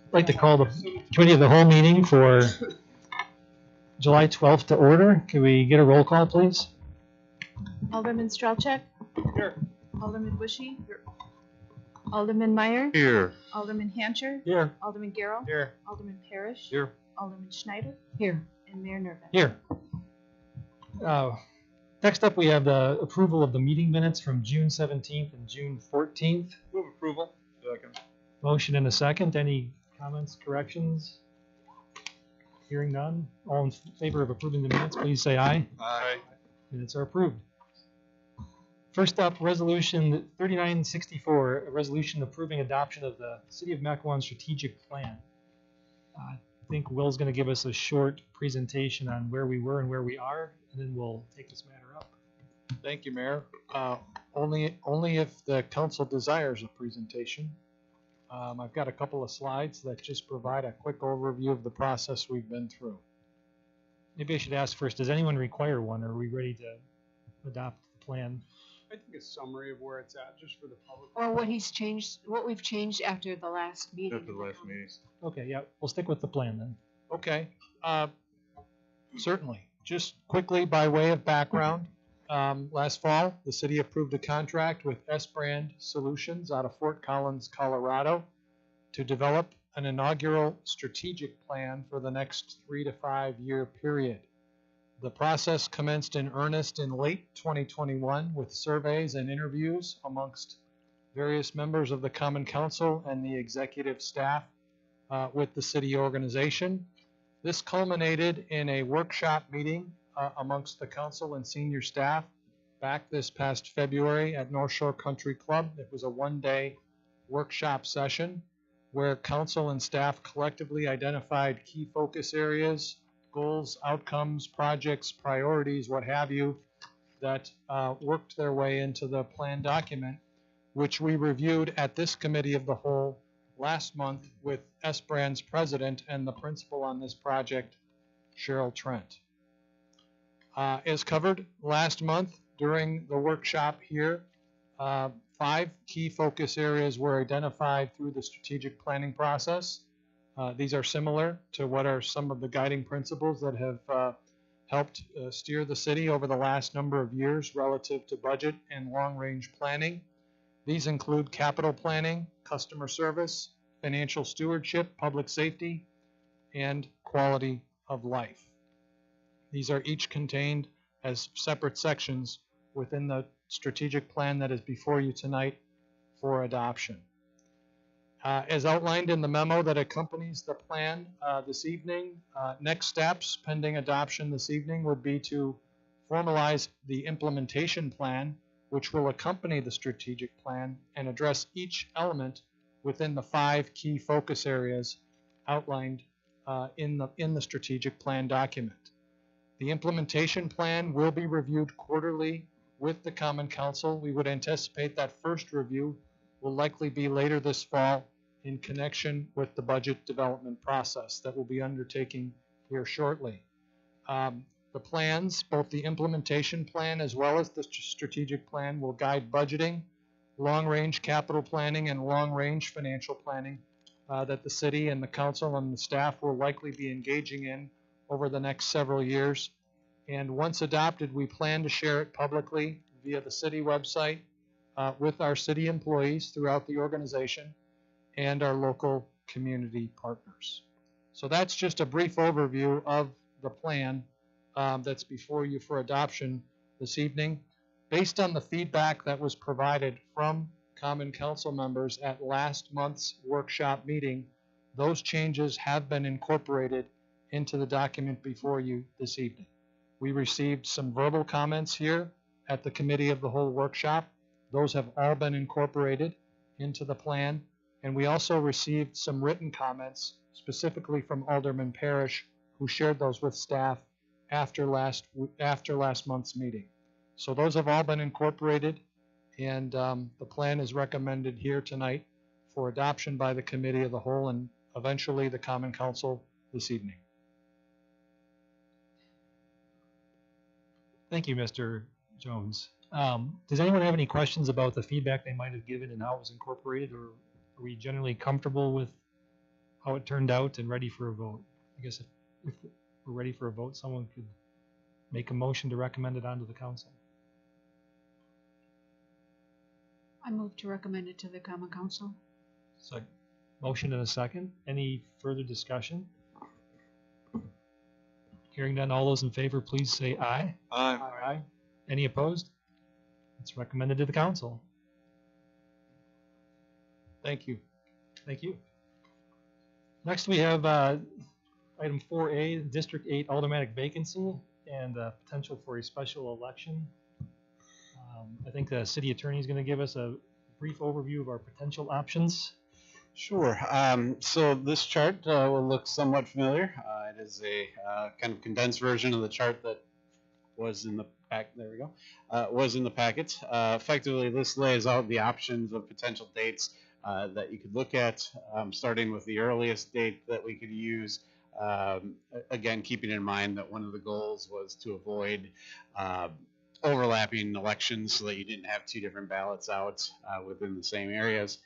I'd like to call the Committee of the Whole meeting for July 12th to order. Can we get a roll call, please? Alderman Strelchuk? Here. Alderman Bushy? Here. Alderman Meyer? Here. Alderman Hancher? Here. Alderman Garrow? Here. Alderman Parrish? Here. Alderman Schneider? Here. And Mayor Nerva? Here. Next up, we have the approval of the meeting minutes from June 17th and June 14th. Move approval. Second. Motion and a second. Any comments, corrections? Hearing none. All in favor of approving the minutes, please say aye. Aye. Minutes are approved. First up, Resolution 3964, a resolution approving adoption of the City of Mequon strategic plan. I think Will's going to give us a short presentation on where we were and where we are, and then we'll take this matter up. Thank you, Mayor. Only if the council desires a presentation. I've got a couple of slides that just provide a quick overview of the process we've been through. Maybe I should ask first, does anyone require one? Or are we ready to adopt the plan? I think a summary of where it's at, just for the public. Or what he's changed, what we've changed after the last meeting. After the last meeting. Okay, yeah, we'll stick with the plan then. Okay, certainly. Just quickly by way of background, last fall, the city approved a contract with S-Brand Solutions out of Fort Collins, Colorado, to develop an inaugural strategic plan for the next 3 to 5 year period. The process commenced in earnest in late 2021 with surveys and interviews amongst various members of the Common Council and the executive staff with the city organization. This culminated in a workshop meeting amongst the council and senior staff back this past February at North Shore Country Club. It was a one-day workshop session where council and staff collectively identified key focus areas, goals, outcomes, projects, priorities, what have you, that worked their way into the plan document, which we reviewed at this Committee of the Whole last month with S-Brand's president and the principal on this project, Cheryl Trent. As covered last month during the workshop here, 5 key focus areas were identified through the strategic planning process. These are similar to what are some of the guiding principles that have helped steer the city over the last number of years relative to budget and long-range planning. These include capital planning, customer service, financial stewardship, public safety, and quality of life. These are each contained as separate sections within the strategic plan that is before you tonight for adoption. As outlined in the memo that accompanies the plan this evening, next steps pending adoption this evening would be to formalize the implementation plan, which will accompany the strategic plan and address each element within the 5 key focus areas outlined in the strategic plan document. The implementation plan will be reviewed quarterly with the Common Council. We would anticipate that first review will likely be later this fall in connection with the budget development process that we'll be undertaking here shortly. The plans, both the implementation plan as well as the strategic plan, will guide budgeting, long-range capital planning, and long-range financial planning that the city and the council and the staff will likely be engaging in over the next several years. And once adopted, we plan to share it publicly via the city website with our city employees throughout the organization and our local community partners. So that's just a brief overview of the plan that's before you for adoption this evening. Based on the feedback that was provided from Common Council members at last month's workshop meeting, those changes have been incorporated into the document before you this evening. We received some verbal comments here at the Committee of the Whole workshop. Those have all been incorporated into the plan. And we also received some written comments, specifically from Alderman Parrish, who shared those with staff after last month's meeting. So those have all been incorporated, and the plan is recommended here tonight for adoption by the Committee of the Whole and eventually the Common Council this evening. Thank you, Mr. Jones. Does anyone have any questions about the feedback they might have given and how it was incorporated, or are we generally comfortable with how it turned out and ready for a vote. I guess if we're ready for a vote, someone could make a motion to recommend it onto the council. I move to recommend it to the common council. So, motion and a second. Any further discussion? Hearing none, all those in favor, please say aye. Aye. Aye. Any opposed? It's recommended to the council. Thank you. Thank you. Next, we have item 4A, District 8 automatic vacancy and potential for a special election. I think the city attorney is going to give us a brief overview of our potential options. Sure. So this chart will look somewhat familiar. It is a kind of condensed version of the chart that was in the pack. There we go. Was in the packet. Effectively, this lays out the options of potential dates that you could look at, starting with the earliest date that we could use. Again, keeping in mind that one of the goals was to avoid overlapping elections so that you didn't have two different ballots out within the same areas.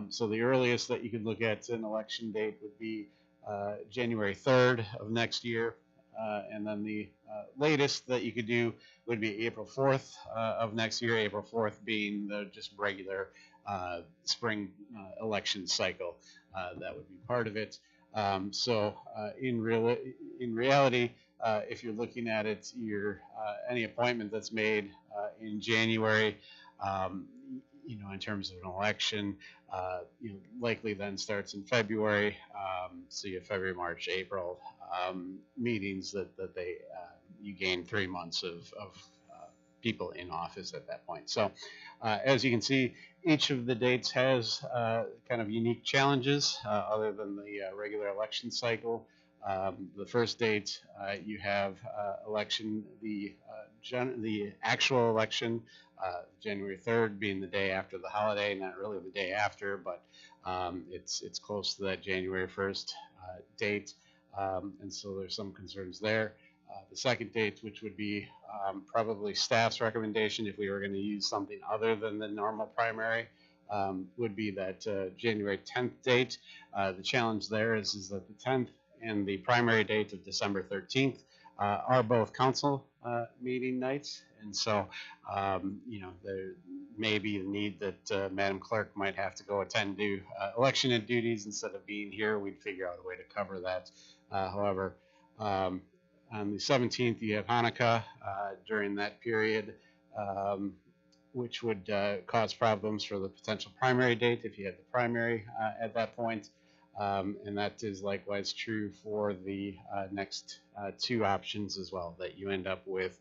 So the earliest that you could look at an election date would be January 3rd of next year. And then the latest that you could do would be April 4th of next year, April 4th being the just regular spring election cycle. That would be part of it. So in reality, if you're looking at it, any appointment that's made in January, in terms of an election, likely then starts in February. So you have February, March, April meetings that you gain 3 months of people in office at that point. So as you can see, each of the dates has kind of unique challenges other than the regular election cycle. The first date, you have election, the actual election, January 3rd being the day after the holiday, not really the day after, but it's close to that January 1st date, and so there's some concerns there. The second date, which would be probably staff's recommendation if we were going to use something other than the normal primary, would be that January 10th date. The challenge there is that the 10th and the primary date of December 13th are both council meeting nights, and so there may be a need that Madam Clerk might have to go attend to election duties instead of being here. We'd figure out a way to cover that. However, on the 17th, you have Hanukkah during that period, which would cause problems for the potential primary date if you had the primary at that point. And that is likewise true for the next two options as well, that you end up with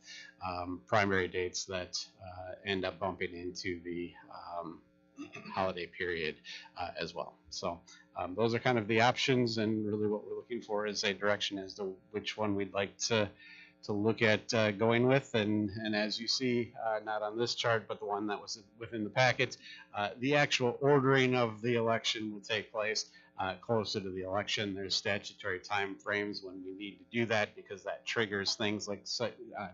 primary dates that end up bumping into the holiday period as well. So those are kind of the options, and really what we're looking for is a direction as to which one we'd like to look at going with. And as you see, not on this chart, but the one that was within the packet, the actual ordering of the election will take place closer to the election. There's statutory time frames when we need to do that, because that triggers things like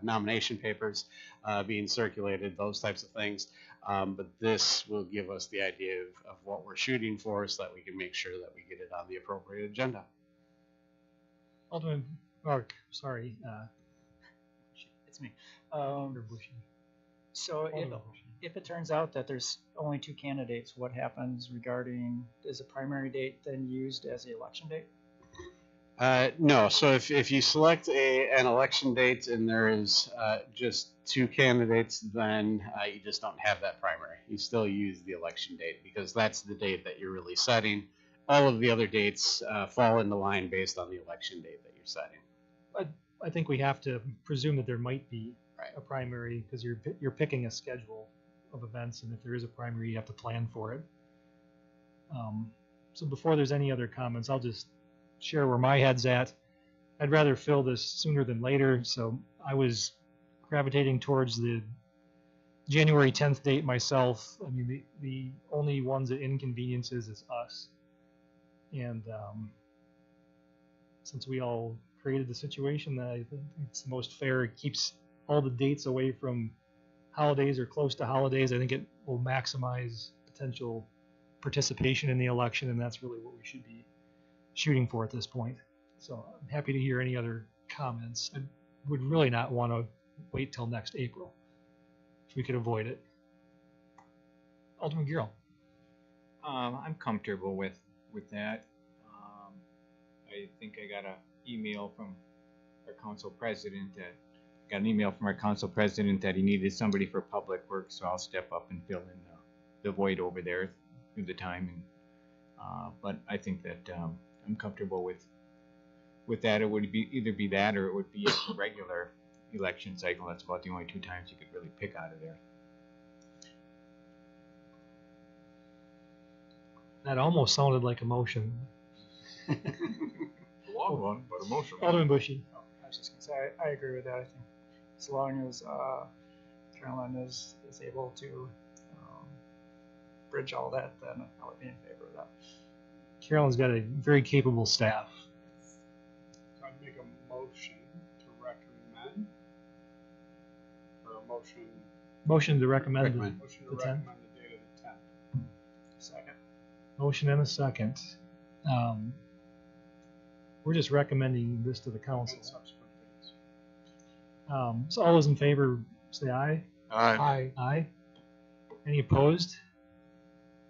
nomination papers being circulated, those types of things. But this will give us the idea of what we're shooting for, so that we can make sure that we get it on the appropriate agenda. Alderman Mark, sorry. It's me. Bushy. So Alderman if it turns out that there's only two candidates, what happens regarding, is a primary date then used as the election date? No. So if you select an election date and there is just two candidates, then you just don't have that primary. You still use the election date, because that's the date that you're really setting. All of the other dates fall into line based on the election date that you're setting. I think we have to presume that there might be a primary, because you're picking a schedule of events, and if there is a primary, you have to plan for it. So before there's any other comments, I'll just share where my head's at. I'd rather fill this sooner than later, so I was gravitating towards the January 10th date myself. I mean, the only ones that inconveniences is us. And since we all created the situation, I think it's the most fair. It keeps all the dates away from holidays or close to holidays. I think it will maximize potential participation in the election, and that's really what we should be shooting for at this point. So I'm happy to hear any other comments. I would really not want to wait till next April if we could avoid it. Alderman Gill. I'm comfortable with that. I think I got an email from our council president that he needed somebody for public works, so I'll step up and fill in the void over there through the time. And but I think that I'm comfortable with that. It would be either be that or it would be a regular election cycle. That's about the only 2 times you could really pick out of there. That almost sounded like a motion. A long one, but emotional. Alderman Bushy. I was just gonna say, I agree with that. I think as long as Carolyn is able to bridge all that, then I would be in favor of that. Carolyn's got a very capable staff. So I'd make a motion to recommend, or a motion, Motion to recommend. Recommend. motion to The 10th? recommend the date of the 10th. Second. Motion and a second. We're just recommending this to the council. And subsequent dates. So all those in favor say aye. Aye. Aye. Any opposed?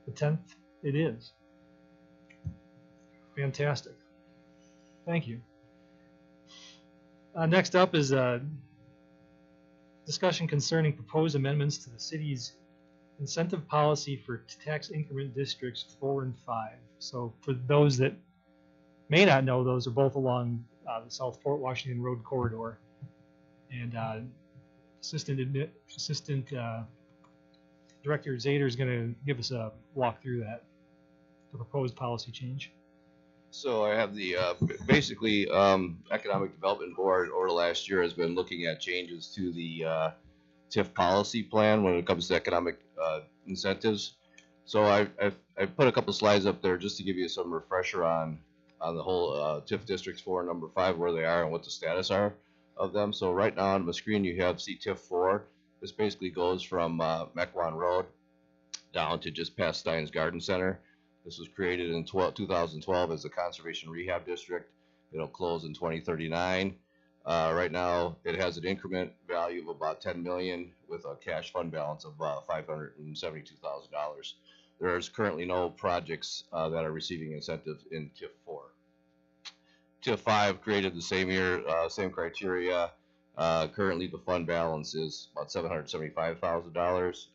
The 10th it is. Fantastic. Thank you. Next up is a discussion concerning proposed amendments to the city's incentive policy for tax increment districts 4 and 5. So for those that may not know, those are both along the South Fort Washington Road corridor. And Assistant Director Zader is going to give us a walk through that, the proposed policy change. So I have the basically Economic Development Board over the last year has been looking at changes to the TIF policy plan when it comes to economic incentives. So I've put a couple slides up there just to give you some refresher on the whole TIF districts 4 and number 5, where they are and what the status are of them. So right now on the screen you have TIF 4. This basically goes from Mequon Road down to just past Stein's Garden Center. This was created in 2012 as a conservation rehab district. It'll close in 2039. Right now, it has an increment value of about $10 million with a cash fund balance of $572,000. There's currently no projects that are receiving incentives in TIF 4. TIF 5 created the same year, same criteria. Currently, the fund balance is about $775,000.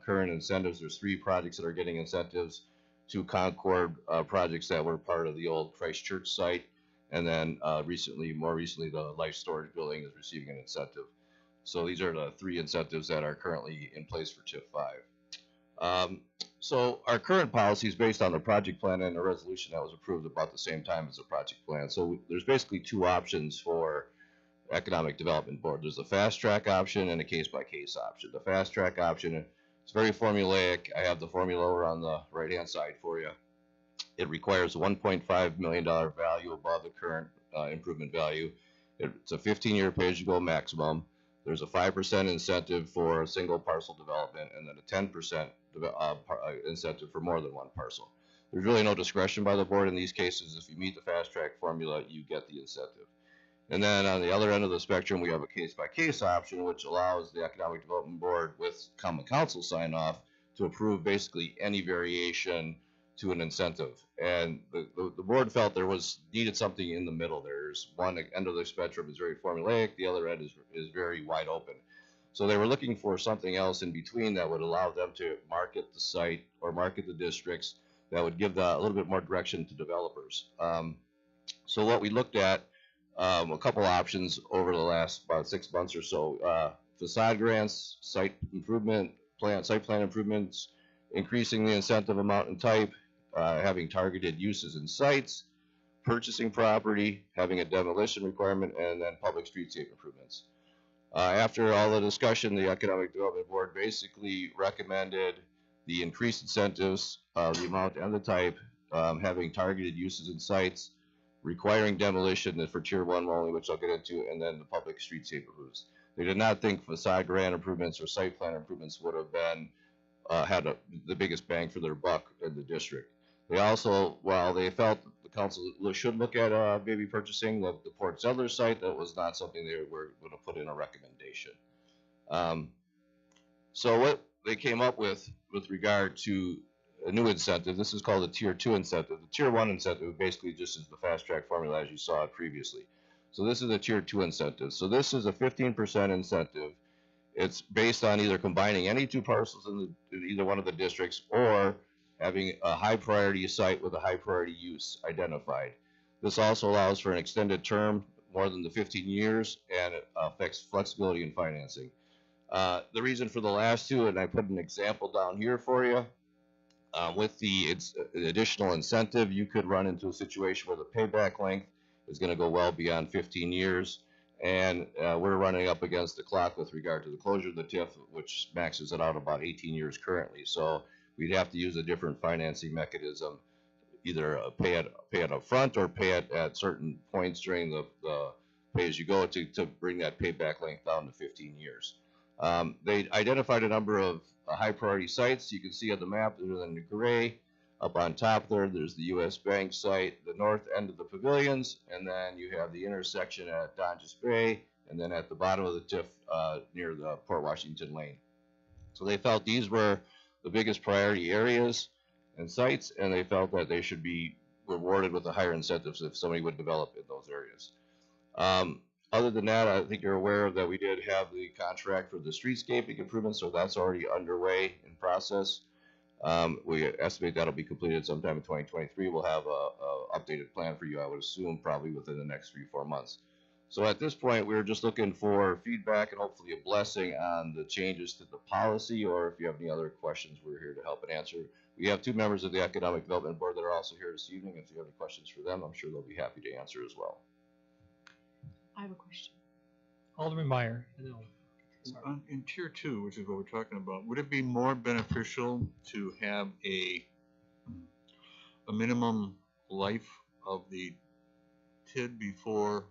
Current incentives, there's 3 projects that are getting incentives. 2 Concord projects that were part of the old Christ Church site, and then more recently, the Life Storage Building is receiving an incentive. So these are the 3 incentives that are currently in place for TIF 5. So our current policy is based on the project plan and a resolution that was approved about the same time as the project plan. So there's basically 2 options for Economic Development Board. There's a fast track option and a case-by-case option. The fast track option, it's very formulaic. I have the formula over on the right-hand side for you. It requires a $1.5 million value above the current improvement value. It's a 15-year pay-as-you-go maximum. There's a 5% incentive for a single parcel development, and then a 10% incentive for more than 1 parcel. There's really no discretion by the board in these cases. If you meet the fast track formula, you get the incentive. And then on the other end of the spectrum, we have a case-by-case option, which allows the Economic Development Board with Common Council sign-off to approve basically any variation to an incentive. And the board felt there was needed something in the middle. There's one end of the spectrum is very formulaic, the other end is very wide open. So they were looking for something else in between that would allow them to market the site or market the districts that would give a little bit more direction to developers. So what we looked at, a couple options over the last about 6 months or so. Facade grants, site plan improvements, increasing the incentive amount and type, having targeted uses in sites, purchasing property, having a demolition requirement, and then public streetscape improvements. After all the discussion, the Economic Development Board basically recommended the increased incentives, the amount and the type, having targeted uses in sites, requiring demolition for Tier 1 only, which I'll get into, and then the public streetscape improvements. They did not think facade grant improvements or site plan improvements would have been the biggest bang for their buck in the district. They also, while they felt the council should look at maybe purchasing the Port Zeller site. That was not something they were going to put in a recommendation. So what they came up with regard to a new incentive, this is called a Tier 2 incentive. The Tier 1 incentive basically just is the fast track formula as you saw it previously. So this is a Tier 2 incentive. So this is a 15% incentive. It's based on either combining any two parcels in either one of the districts or having a high priority site with a high priority use identified. This also allows for an extended term, more than the 15 years, and it affects flexibility in financing. The reason for the last two, and I put an example down here for you, with the additional incentive, you could run into a situation where the payback length is going to go well beyond 15 years. And we're running up against the clock with regard to the closure of the TIF, which maxes it out about 18 years currently. So we'd have to use a different financing mechanism, either pay it up front or pay it at certain points during the pay-as-you-go to bring that payback length down to 15 years. They identified a number of high priority sites. You can see on the map, they're in the gray. Up on top there's the U.S. Bank site, the north end of the pavilions, and then you have the intersection at Donges Bay, and then at the bottom of the TIF near the Port Washington Lane. So they felt these were the biggest priority areas and sites, and they felt that they should be rewarded with the higher incentives if somebody would develop in those areas. Other than that, I think you're aware that we did have the contract for the streetscaping improvements, so that's already underway in process. We estimate that'll be completed sometime in 2023. We'll have a updated plan for you, I would assume, probably within the next 3-4 months. So at this point, we're just looking for feedback and hopefully a blessing on the changes to the policy, or if you have any other questions, we're here to help and answer. We have 2 members of the Economic Development Board that are also here this evening. If you have any questions for them, I'm sure they'll be happy to answer as well. I have a question. Alderman Meyer. And then In Tier 2, which is what we're talking about, would it be more beneficial to have a minimum life of the TID before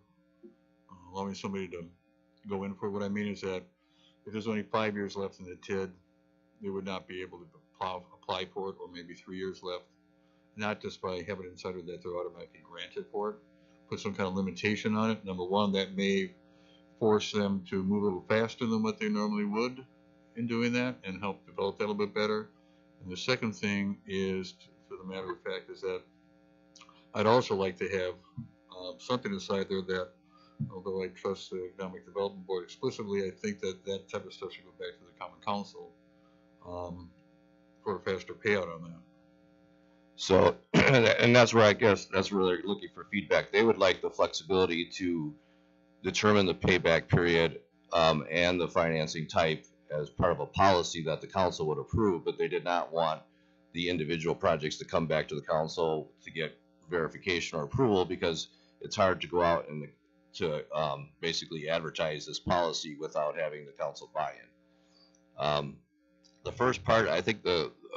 allowing somebody to go in for it? What I mean is that if there's only 5 years left in the TID, they would not be able to apply for it, or maybe 3 years left, not just by having it inside of that they're automatically granted for it. Put some kind of limitation on it. Number one, that may force them to move a little faster than what they normally would in doing that and help develop that a little bit better. And the second thing is, for the matter of fact, is that I'd also like to have something inside there that, although I trust the Economic Development Board explicitly, I think that that type of stuff should go back to the Common Council for a faster payout on that. So, and that's where I guess that's where they're looking for feedback. They would like the flexibility to determine the payback period and the financing type as part of a policy that the council would approve, but they did not want the individual projects to come back to the council to get verification or approval, because it's hard to go out and to basically advertise this policy without having the council buy-in. The first part, I think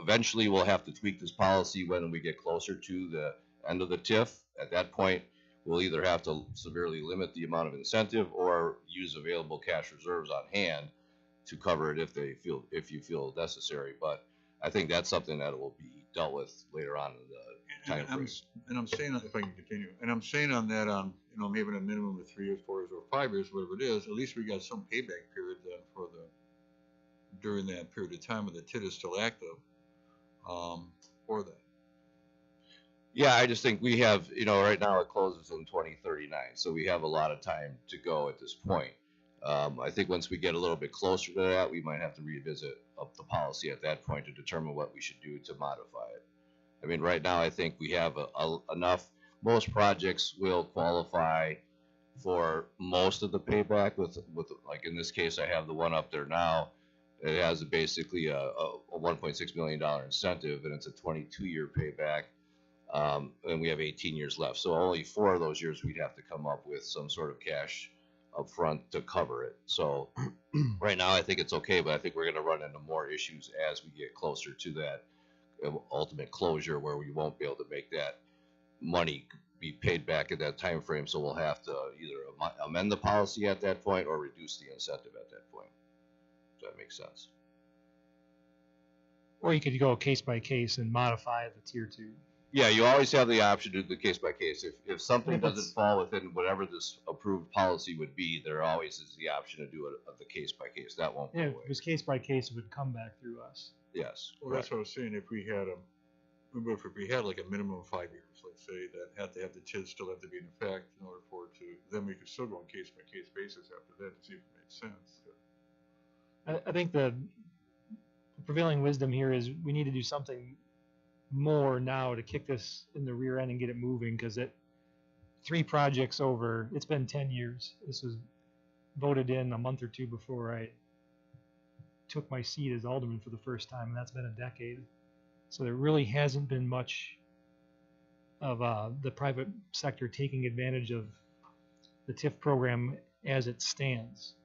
eventually we'll have to tweak this policy when we get closer to the end of the TIF. At that point, we'll either have to severely limit the amount of incentive or use available cash reserves on hand to cover it if you feel necessary. But I think that's something that will be dealt with later on in the time frame. And I'm saying, if I can continue, and I'm saying on that, maybe a minimum of 3 years, 4 years, or 5 years, whatever it is, at least we got some payback period then during that period of time when the TID is still active for that. Yeah, I just think we have, right now it closes in 2039, so we have a lot of time to go at this point. I think once we get a little bit closer to that, we might have to revisit up the policy at that point to determine what we should do to modify it. I mean, right now I think we have enough. Most projects will qualify for most of the payback with like in this case, I have the one up there now. It has basically a $1.6 million incentive, and it's a 22-year payback. And we have 18 years left. So only 4 of those years we'd have to come up with some sort of cash up front to cover it. So right now I think it's okay, but I think we're going to run into more issues as we get closer to that ultimate closure, where we won't be able to make that money be paid back at that time frame. So we'll have to either amend the policy at that point or reduce the incentive at that point. Does that make sense? or you could go case by case and modify the Tier 2. Yeah, you always have the option to do the case by case. If something If doesn't it's- fall within whatever this approved policy would be, there always is the option to do it of the case by case. That won't go Yeah, if away. it was case by case, it would come back through us. Yes. Well, that's what I was saying, if we had like a minimum of 5 years, let's say, that had to have the TID still have to be in effect in order for it to, then we could still go on case by case basis after that to see if it makes sense. I think the prevailing wisdom here is we need to do something more now to kick this in the rear end and get it moving, because 3 projects over, it's been 10 years. This was voted in a month or two before I took my seat as alderman for the first time, and that's been a decade. So there really hasn't been much of the private sector taking advantage of the TIF program as it stands.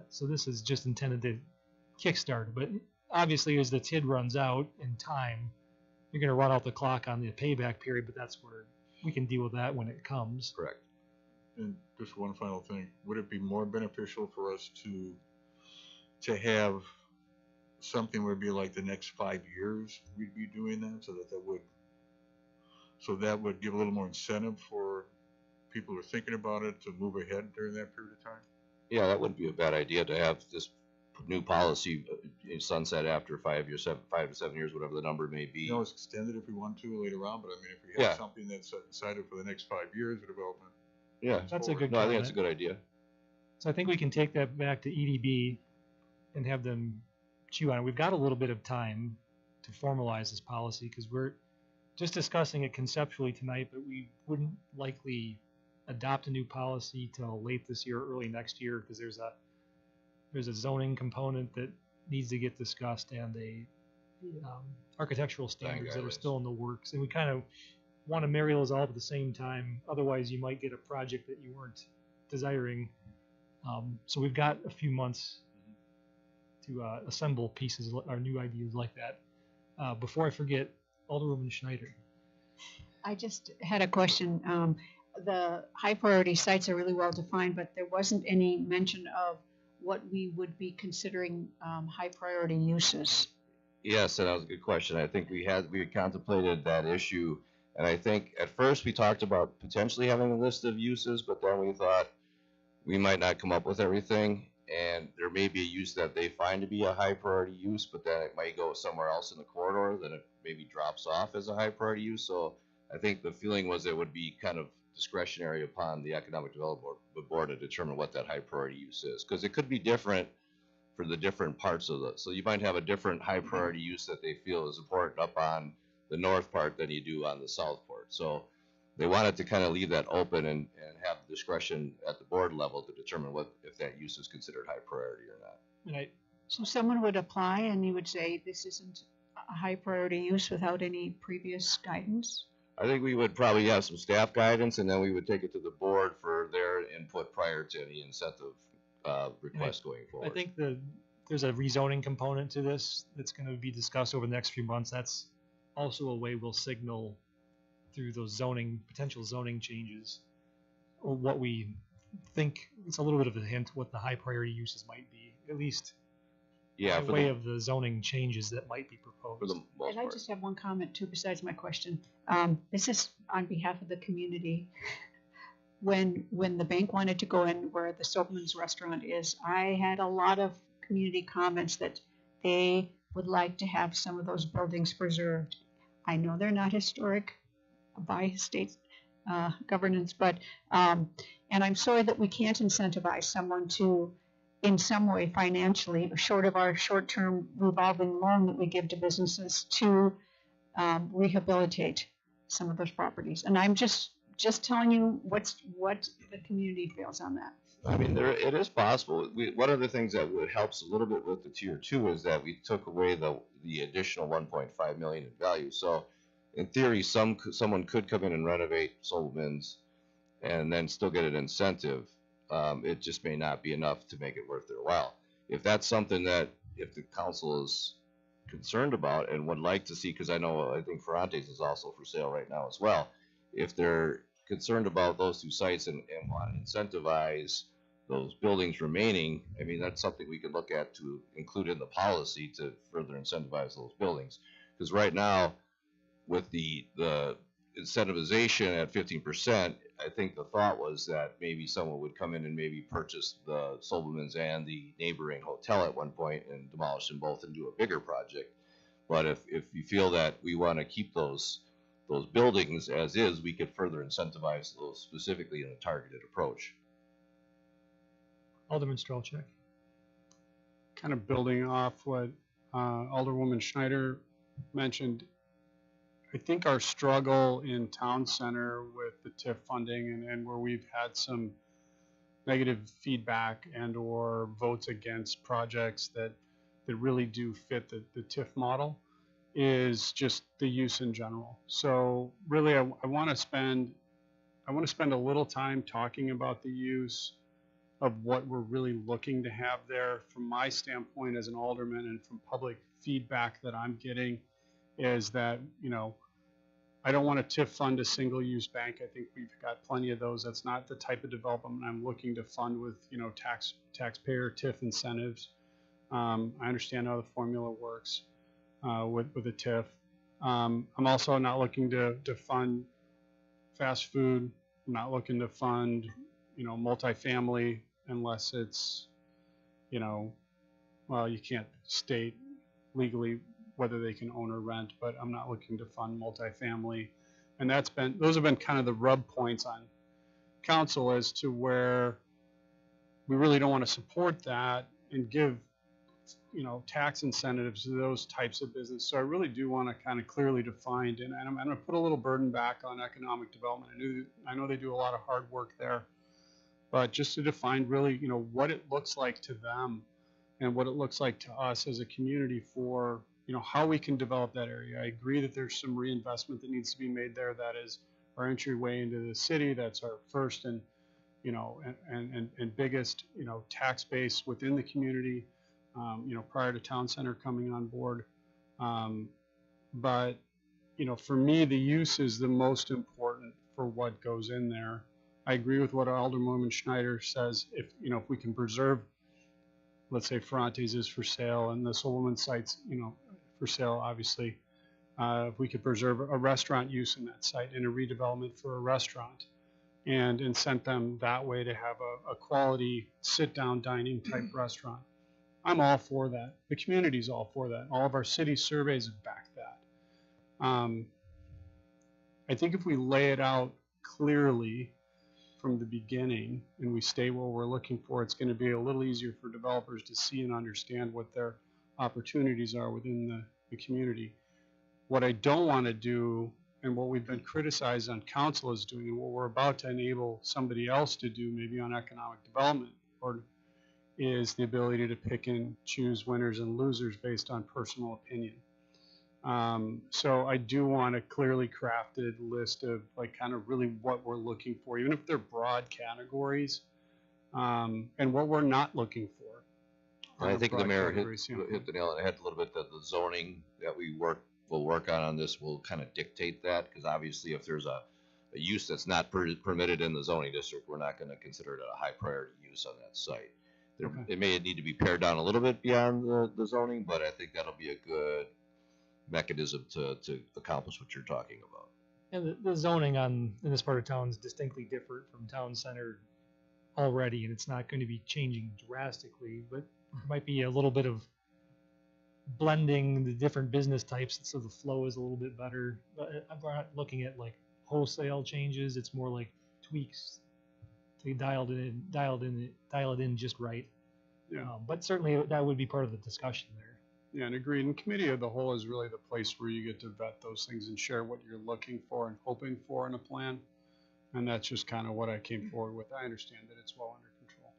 So this is just intended to kickstart, but obviously as the TID runs out in time, you're going to run out the clock on the payback period, but that's where we can deal with that when it comes. Correct. And just one final thing, would it be more beneficial for us to have something would be like the next 5 years we'd be doing that, so that would give a little more incentive for people who are thinking about it to move ahead during that period of time? Yeah, that wouldn't be a bad idea to have this new policy sunset after 5 years, 5 to 7 years, whatever the number may be. You know, it's extended if we want to later on, but I mean, if we have something that's decided for the next 5 years of development. Yeah, That's a good no, I think comment. that's a good idea. So I think we can take that back to EDB and have them chew on it. We've got a little bit of time to formalize this policy because we're just discussing it conceptually tonight, but we wouldn't likely adopt a new policy till late this year, early next year, because there's a zoning component that needs to get discussed and architectural standards that are still in the works, and we kind of want to marry those all up at the same time. Otherwise, you might get a project that you weren't desiring. So we've got a few months to assemble pieces or new ideas like that. Before I forget, Alderwoman Schneider. I just had a question. The high priority sites are really well defined, but there wasn't any mention of what we would be considering high priority uses. Yes, and that was a good question. I think we had contemplated that issue, and I think at first we talked about potentially having a list of uses, but then we thought we might not come up with everything, and there may be a use that they find to be a high priority use, but then it might go somewhere else in the corridor, then it maybe drops off as a high priority use. So I think the feeling was it would be kind of discretionary upon the Economic Development Board to determine what that high priority use is, because it could be different for the different parts of so you might have a different high priority use that they feel is important up on the north part than you do on the south part. So they wanted to kind of leave that open and have discretion at the board level to determine if that use is considered high priority or not. So someone would apply and you would say this isn't a high priority use without any previous guidance? I think we would probably have some staff guidance, and then we would take it to the board for their input prior to any incentive request going forward. I think there's a rezoning component to this that's going to be discussed over the next few months. That's also a way we'll signal through those potential zoning changes, or what we think. It's a little bit of a hint what the high priority uses might be, at least yeah, by way of the zoning changes that might be proposed. For the most And I part. just have one comment too, besides my question. This is on behalf of the community. When the bank wanted to go in where the Sobman's restaurant is, I had a lot of community comments that they would like to have some of those buildings preserved. I know they're not historic by state governance, but and I'm sorry that we can't incentivize someone to, in some way financially, short of our short-term revolving loan that we give to businesses, to rehabilitate some of those properties. And I'm just telling you what the community feels on that. I mean, it is possible. One of the things that would helps a little bit with the tier 2 is that we took away the additional 1.5 million in value. So in theory, someone could come in and renovate Sobman's and then still get an incentive. It just may not be enough to make it worth their while. If that's something that if the council is concerned about and would like to see, because I think Ferrante's is also for sale right now as well. If they're concerned about those 2 sites and want to incentivize those buildings remaining, I mean, that's something we could look at to include in the policy to further incentivize those buildings. Because right now, with the incentivization at 15%, I think the thought was that maybe someone would come in and maybe purchase the Sobelmans and the neighboring hotel at one point and demolish them both and do a bigger project. But if you feel that we want to keep those buildings as is, we could further incentivize those specifically in a targeted approach. Alderman Strelchak. Kind of building off what Alderwoman Schneider mentioned, I think our struggle in town center with the TIF funding and where we've had some negative feedback and or votes against projects that really do fit the TIF model is just the use in general. So really, I want to spend a little time talking about the use of what we're really looking to have there. From my standpoint as an alderman and from public feedback that I'm getting is that, you know, I don't want to TIF fund a single-use bank. I think we've got plenty of those. That's not the type of development I'm looking to fund with, you know, taxpayer TIF incentives. I understand how the formula works with a TIF. I'm also not looking to fund fast food. I'm not looking to fund, you know, multifamily unless it's, you know, well, you can't state legally whether they can own or rent, but I'm not looking to fund multifamily. And those have been kind of the rub points on council as to where we really don't want to support that and give, you know, tax incentives to those types of business. So I really do want to kind of clearly define, and I'm going to put a little burden back on economic development. I know they do a lot of hard work there, but just to define really, you know, what it looks like to them and what it looks like to us as a community for, you know, how we can develop that area. I agree that there's some reinvestment that needs to be made there. That is our entryway into the city. That's our first and, you know, and biggest, you know, tax base within the community, you know, prior to town center coming on board. But, you know, for me, the use is the most important for what goes in there. I agree with what Alderwoman Schneider says. If, you know, if we can preserve, let's say Ferrante's is for sale and the Solomon site's, you know, for sale, obviously, if we could preserve a restaurant use in that site and a redevelopment for a restaurant and incent them that way to have a quality sit-down dining type restaurant, I'm all for that. The community's all for that. All of our city surveys have backed that. I think if we lay it out clearly from the beginning and we state what we're looking for, it's going to be a little easier for developers to see and understand what their opportunities are within the community. What I don't want to do, and what we've been criticized on council is doing, and what we're about to enable somebody else to do, maybe on economic development, or is the ability to pick and choose winners and losers based on personal opinion. So I do want a clearly crafted list of like kind of really what we're looking for, even if they're broad categories, and what we're not looking for. And I think the mayor hit the nail on the head a little bit, that the zoning that we'll work on this will kind of dictate that, because obviously if there's a use that's not permitted in the zoning district, we're not going to consider it a high priority use on that site. It may need to be pared down a little bit beyond the zoning, but I think that'll be a good mechanism to accomplish what you're talking about. And the zoning in this part of town is distinctly different from town center already, and it's not going to be changing drastically, but there might be a little bit of blending the different business types so the flow is a little bit better. But I'm not looking at like wholesale changes. It's more like tweaks to dial it in just right. Yeah. But certainly that would be part of the discussion there. Yeah, and agreed. And committee of the whole is really the place where you get to vet those things and share what you're looking for and hoping for in a plan. And that's just kind of what I came forward with. I understand that it's well under control.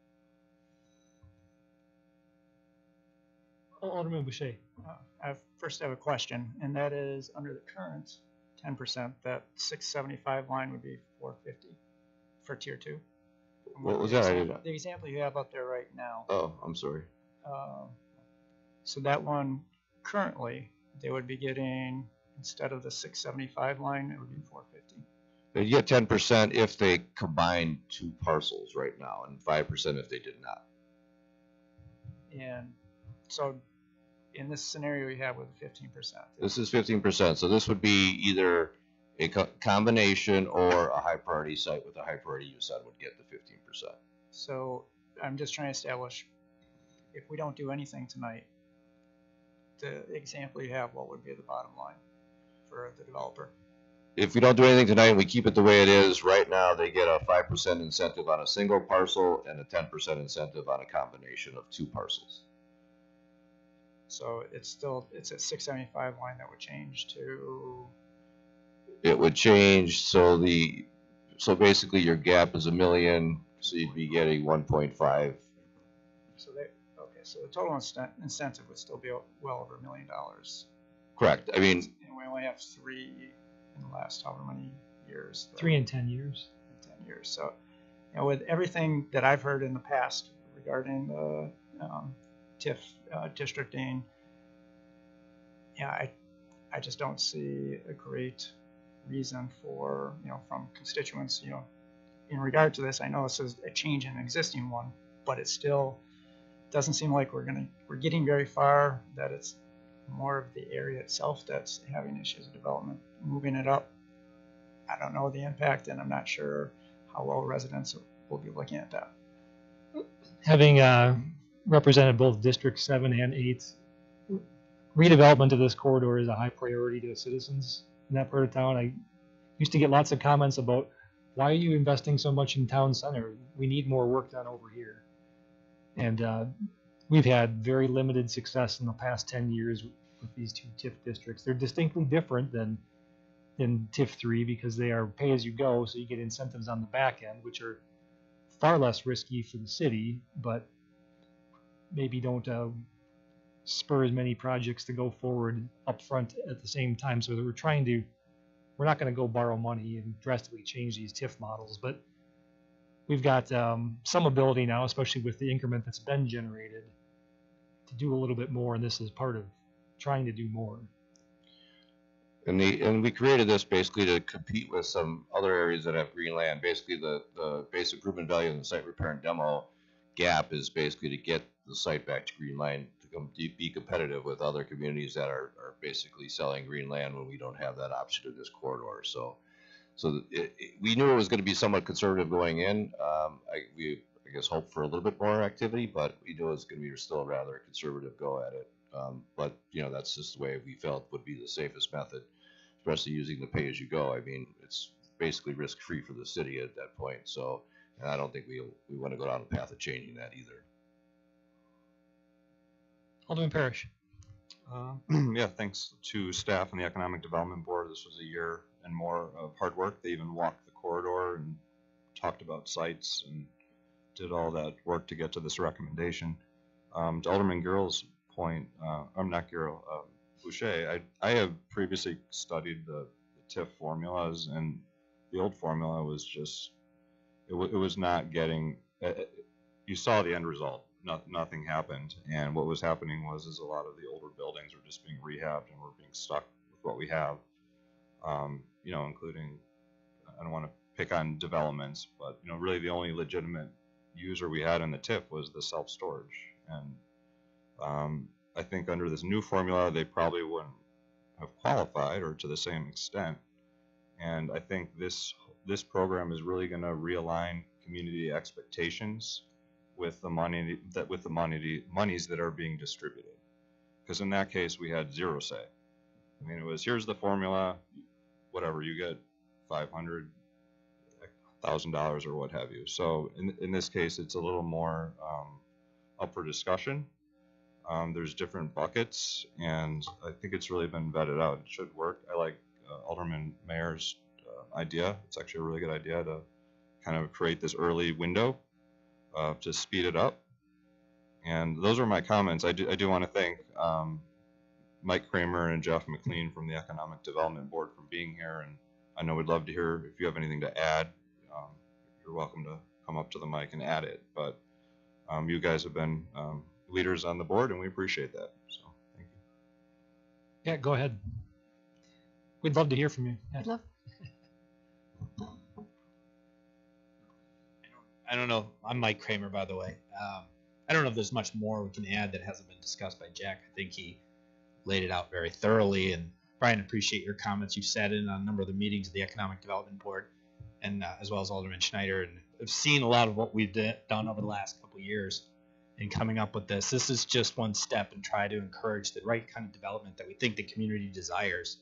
Alderman Boucher. I first have a question, and that is under the current 10%, that 675 line would be 450 for tier 2. What was that? The example you have up there right now. Oh, I'm sorry. So that one currently they would be getting, instead of the 675 line, it would be 450. They get 10% if they combine two parcels right now, and 5% if they did not. And so in this scenario you have with 15%. This is 15%. So this would be either A combination or a high priority site with a high priority use on would get the 15%. So I'm just trying to establish, if we don't do anything tonight, the example you have, what would be the bottom line for the developer? If we don't do anything tonight and we keep it the way it is, right now they get a 5% incentive on a single parcel and a 10% incentive on a combination of two parcels. So it's a 675 line that would change to, It would change, so basically your gap is $1 million, so you'd be getting 1.5. so the total incentive would still be well over $1 million. Correct. I mean, And we only have 3 in the last however many years. 3 and 10 years. 10 years. So, with everything that I've heard in the past regarding the TIF districting, I just don't see a great reason for, from constituents, in regard to this. I know this is a change in an existing one, but it still doesn't seem like we're getting very far, that it's more of the area itself that's having issues with development. Moving it up, I don't know the impact, and I'm not sure how well residents will be looking at that. Having represented both District 7 and 8, redevelopment of this corridor is a high priority to the citizens in that part of town. I used to get lots of comments about, why are you investing so much in town center? We need more work done over here. And we've had very limited success in the past 10 years with these two TIF districts. They're distinctly different than TIF 3 because they are pay-as-you-go, so you get incentives on the back end, which are far less risky for the city, but maybe don't spur as many projects to go forward up front at the same time. So we're not going to go borrow money and drastically change these TIF models, but we've got some ability now, especially with the increment that's been generated, to do a little bit more, and this is part of trying to do more. And we created this basically to compete with some other areas that have green land. Basically, the base improvement value in the site repair and demo gap is basically to get the site back to green land, to be competitive with other communities that are basically selling green land when we don't have that option in this corridor. So we knew it was going to be somewhat conservative going in. I guess hope for a little bit more activity, but we knew it was going to be still a rather conservative go at it. But that's just the way we felt would be the safest method, especially using the pay-as-you-go. I mean, it's basically risk-free for the city at that point. So, and I don't think we want to go down the path of changing that either. Alderman Parrish. Yeah, thanks to staff and the Economic Development Board. This was a year and more of hard work. They even walked the corridor and talked about sites and did all that work to get to this recommendation. To Alderman Girl's point, I'm not Girl, Boucher, I have previously studied the TIF formulas, and the old formula was just, it was not getting, you saw the end result. Nothing happened, and what was happening was a lot of the older buildings were just being rehabbed, and we're being stuck with what we have, including, I don't want to pick on developments, but really the only legitimate user we had in the TIF was the self-storage, and I think under this new formula they probably wouldn't have qualified, or to the same extent, and I think this program is really going to realign community expectations with the monies that are being distributed, because in that case we had zero say. I mean, it was, here's the formula, whatever, you get $500, $1,000 or what have you. So in this case it's a little more up for discussion. There's different buckets, and I think it's really been vetted out. It should work. I like Alderman Mayer's idea. It's actually a really good idea to kind of create this early window to speed it up. And those are my comments. I do want to thank Mike Kramer and Jeff McLean from the Economic Development Board for being here, and I know we'd love to hear if you have anything to add. You're welcome to come up to the mic and add it, but you guys have been leaders on the board, and we appreciate that. So thank you. Yeah, go ahead. We'd love to hear from you. Yeah. I'd love. I don't know. I'm Mike Kramer, by the way. I don't know if there's much more we can add that hasn't been discussed by Jack. I think he laid it out very thoroughly, and Brian, appreciate your comments. You've sat in on a number of the meetings of the Economic Development Board, and as well as Alderman Schneider, and I've seen a lot of what we've done over the last couple of years in coming up with this. This is just one step and try to encourage the right kind of development that we think the community desires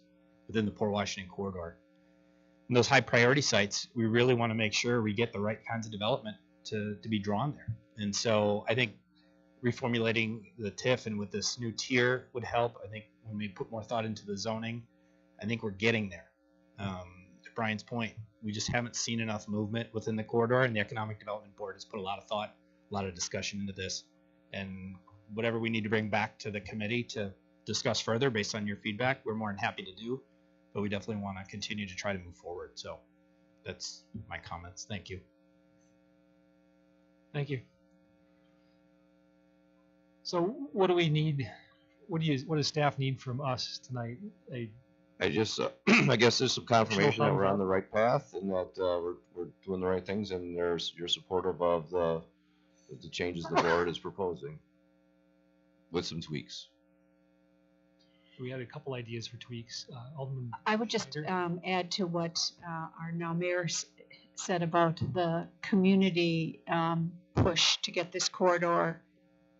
within the Port Washington corridor. And those high priority sites, we really want to make sure we get the right kinds of development to be drawn there. And so I think reformulating the TIF and with this new tier would help. I think when we put more thought into the zoning, I think we're getting there. To Brian's point, we just haven't seen enough movement within the corridor, and the Economic Development Board has put a lot of thought, a lot of discussion into this. And whatever we need to bring back to the committee to discuss further based on your feedback, we're more than happy to do, but we definitely want to continue to try to move forward. So that's my comments. Thank you. Thank you. So what do we need? What does staff need from us tonight? I just, I guess there's some confirmation that we're on thumbs up. the right path and that we're doing the right things, and you're supportive of the changes the board is proposing with some tweaks. We had a couple ideas for tweaks. Alderman. I would just Schneider? add to what our now mayor said about the community push to get this corridor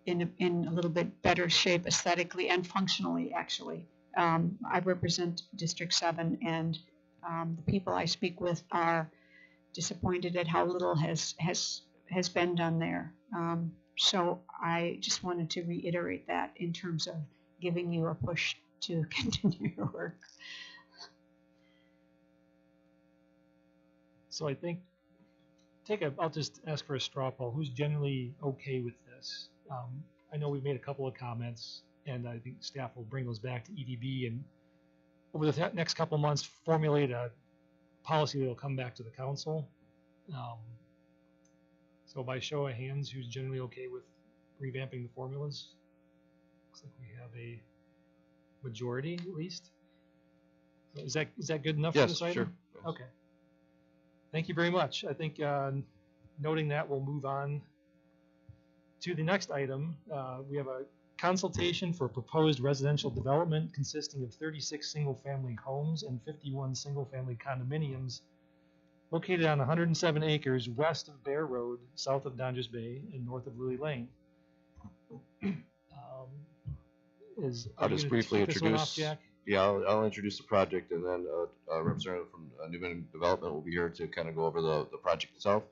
in a little bit better shape aesthetically and functionally, actually. I represent District 7, and the people I speak with are disappointed at how little has been done there. So I just wanted to reiterate that in terms of giving you a push to continue your work. So I think I'll just ask for a straw poll. Who's generally okay with this? I know we've made a couple of comments, and I think staff will bring those back to EDB, and over the next couple of months formulate a policy that will come back to the council. So by show of hands, who's generally okay with revamping the formulas? Looks like we have a majority at least. So is that good enough for Yes, this item? sure. Yes. Okay. Thank you very much. I think noting that, we'll move on to the next item. We have a consultation for proposed residential development consisting of 36 single-family homes and 51 single-family condominiums located on 107 acres west of Bear Road, south of Donges Bay, and north of Lily Lane. I'll just briefly introduce. Jack? Yeah, I'll introduce the project, and then a representative from Newman Development will be here to kind of go over the project itself.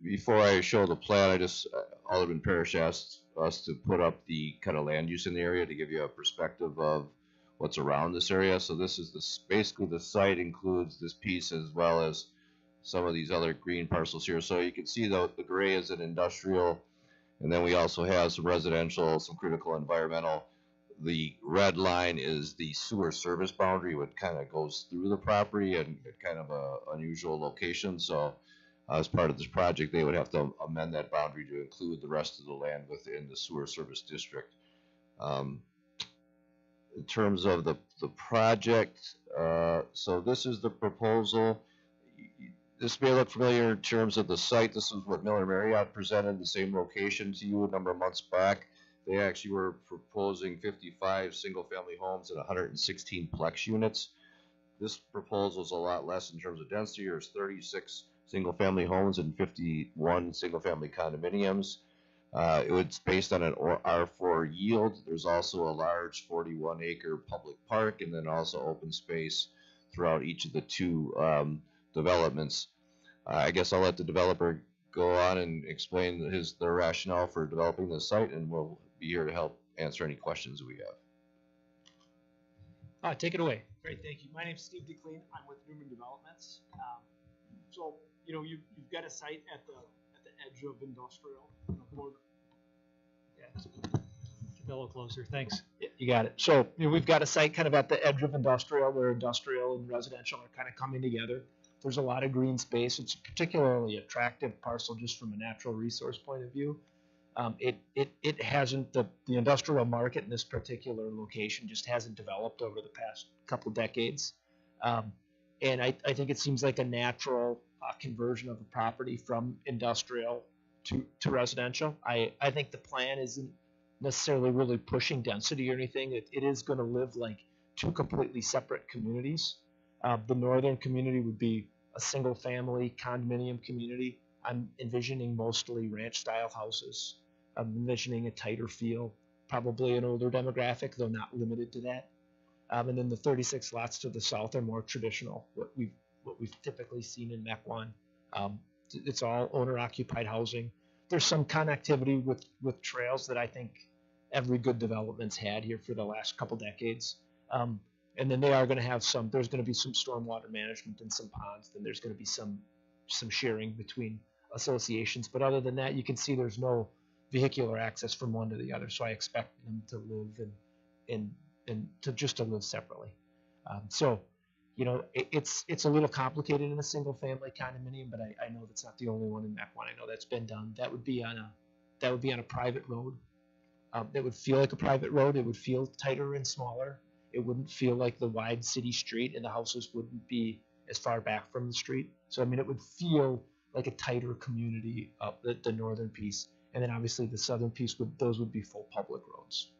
Before I show the plan, Alderman Parrish asked us to put up the kind of land use in the area to give you a perspective of what's around this area. So this is basically the site includes this piece as well as some of these other green parcels here. So you can see the gray is an industrial, and then we also have some residential, some critical environmental. The red line is the sewer service boundary, which kind of goes through the property and kind of a unusual location. So as part of this project, they would have to amend that boundary to include the rest of the land within the sewer service district. In terms of the project, so this is the proposal. This may look familiar in terms of the site. This is what Miller Marriott presented, the same location to you a number of months back. They actually were proposing 55 single-family homes and 116 plex units. This proposal is a lot less in terms of density. There's 36 single-family homes and 51 single-family condominiums. It was based on an R4 yield. There's also a large 41-acre public park, and then also open space throughout each of the two developments. I guess I'll let the developer go on and explain their rationale for developing the site, and we'll be here to help answer any questions we have. Take it away. Great, thank you. My name's Steve DeClean. I'm with Newman Developments. So you've got a site at the edge of industrial. Get that a little closer. Thanks. Yeah, you got it. So we've got a site kind of at the edge of industrial, where industrial and residential are kind of coming together. There's a lot of green space. It's a particularly attractive parcel just from a natural resource point of view. It hasn't, the industrial market in this particular location just hasn't developed over the past couple decades. And I think it seems like a natural conversion of the property from industrial to residential. I think the plan isn't necessarily really pushing density or anything. It is going to live like two completely separate communities. The northern community would be a single-family condominium community. I'm envisioning mostly ranch-style houses. I'm envisioning a tighter feel, probably an older demographic, though not limited to that. And then the 36 lots to the south are more traditional, what we've typically seen in Mequon. It's all owner-occupied housing. There's some connectivity with trails that I think every good development's had here for the last couple decades. And then they are going to have there's going to be some stormwater management and some ponds. Then there's going to be some sharing between associations. But other than that, you can see there's no vehicular access from one to the other. So I expect them to live and to live separately. So, you know, it's a little complicated in a single family condominium, but I know that's not the only one in Mequon. I know that's been done. That would be on a private road. That would feel like a private road. It would feel tighter and smaller. It wouldn't feel like the wide city street, and the houses wouldn't be as far back from the street. So, I mean, it would feel like a tighter community up the northern piece. And then obviously the southern piece, those would be full public roads.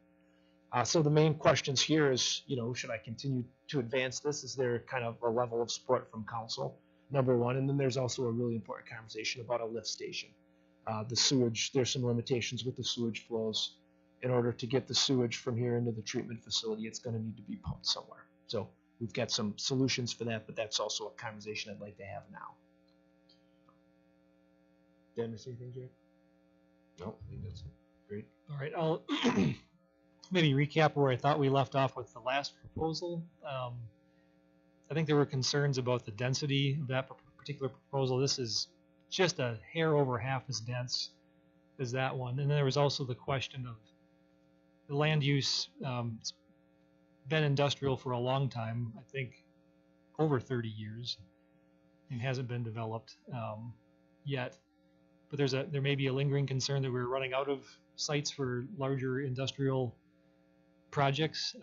So the main questions here is, you know, should I continue to advance this? Is there kind of a level of support from council? Number one. And then there's also a really important conversation about a lift station. The sewage, there's some limitations with the sewage flows. In order to get the sewage from here into the treatment facility, it's going to need to be pumped somewhere. So we've got some solutions for that, but that's also a conversation I'd like to have now. Did I miss anything, Jake? No, I think that's it. Great. All right, I'll maybe recap where I thought we left off with the last proposal. I think there were concerns about the density of that particular proposal. This is just a hair over half as dense as that one. And then there was also the question of the land use. It's been industrial for a long time, I think over 30 years, and hasn't been developed yet. But there may be a lingering concern that we're running out of sites for larger industrial projects.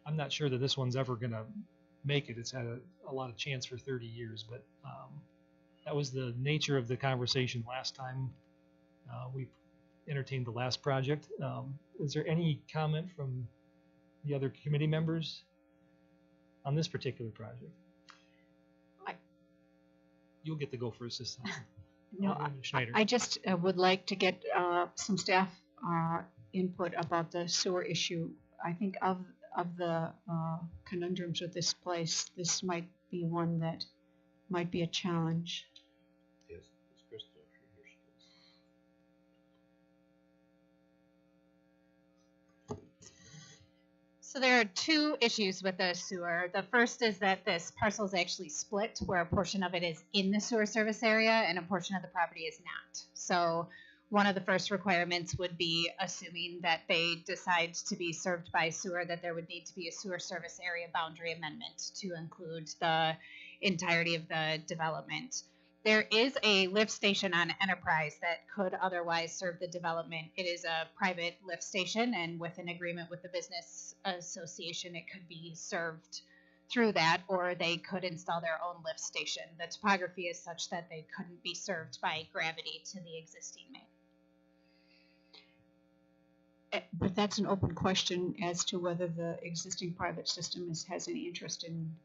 I'm not sure that this one's ever going to make it. It's had a lot of chance for 30 years, but that was the nature of the conversation last time we entertained the last project. Is there any comment from the other committee members on this particular project? You'll get to go first this time. No, Schneider. I just would like to get some staff input about the sewer issue. I think of the conundrums with this place, this might be one that might be a challenge. Yes, it's Krista. Here she is. So there are two issues with the sewer. The first is that this parcel is actually split, where a portion of it is in the sewer service area and a portion of the property is not. So one of the first requirements would be, assuming that they decide to be served by sewer, that there would need to be a sewer service area boundary amendment to include the entirety of the development. There is a lift station on Enterprise that could otherwise serve the development. It is a private lift station, and with an agreement with the business association, it could be served through that, or they could install their own lift station. The topography is such that they couldn't be served by gravity to the existing main. But that's an open question as to whether the existing private system has any interest in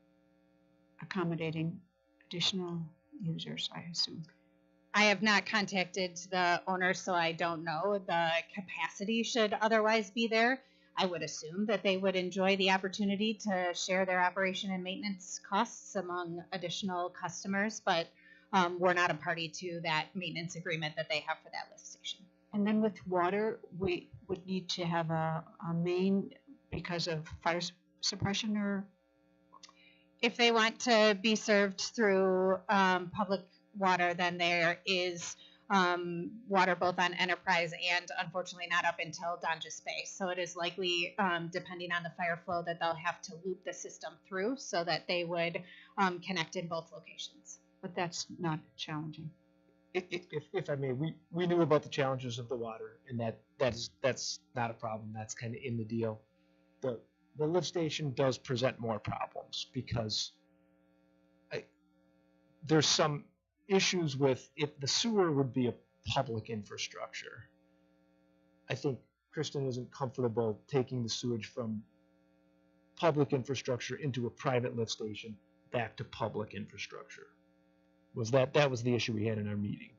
accommodating additional users, I assume. I have not contacted the owner, so I don't know. The capacity should otherwise be there. I would assume that they would enjoy the opportunity to share their operation and maintenance costs among additional customers, but we're not a party to that maintenance agreement that they have for that lift station. And then with water, we would need to have a main because of fire suppression, or if they want to be served through public water, then there is water both on Enterprise and unfortunately not up until Donjas Bay. So it is likely, depending on the fire flow, that they'll have to loop the system through so that they would connect in both locations. But that's not challenging. If I may, we knew about the challenges of the water, and that's not a problem. That's kind of in the deal. The lift station does present more problems because there's some issues with, if the sewer would be a public infrastructure, I think Kristen isn't comfortable taking the sewage from public infrastructure into a private lift station back to public infrastructure. That was the issue we had in our meeting.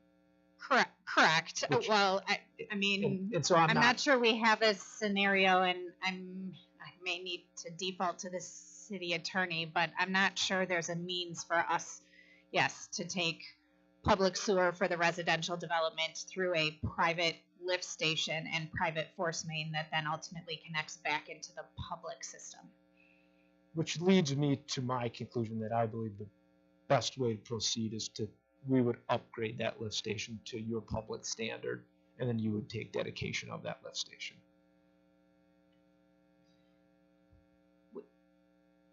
Correct. Which- Well, I mean, And so I'm not sure we have a scenario, and I may need to default to the city attorney, but I'm not sure there's a means for us, yes, to take public sewer for the residential development through a private lift station and private force main that then ultimately connects back into the public system. Which leads me to my conclusion that I believe the best way to proceed is we would upgrade that lift station to your public standard, and then you would take dedication of that lift station.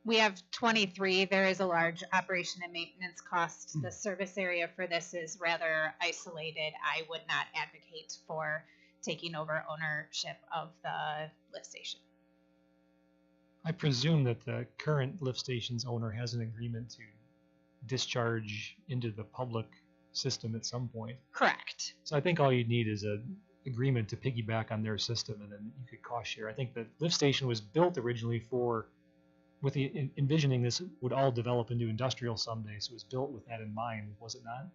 We have 23. There is a large operation and maintenance cost. The service area for this is rather isolated. I would not advocate for taking over ownership of the lift station. I presume that the current lift station's owner has an agreement to discharge into the public system at some point. Correct. So I think all you need is an agreement to piggyback on their system, and then you could cost share. I think the lift station was built originally with the envisioning this would all develop into industrial someday, so it was built with that in mind, was it not?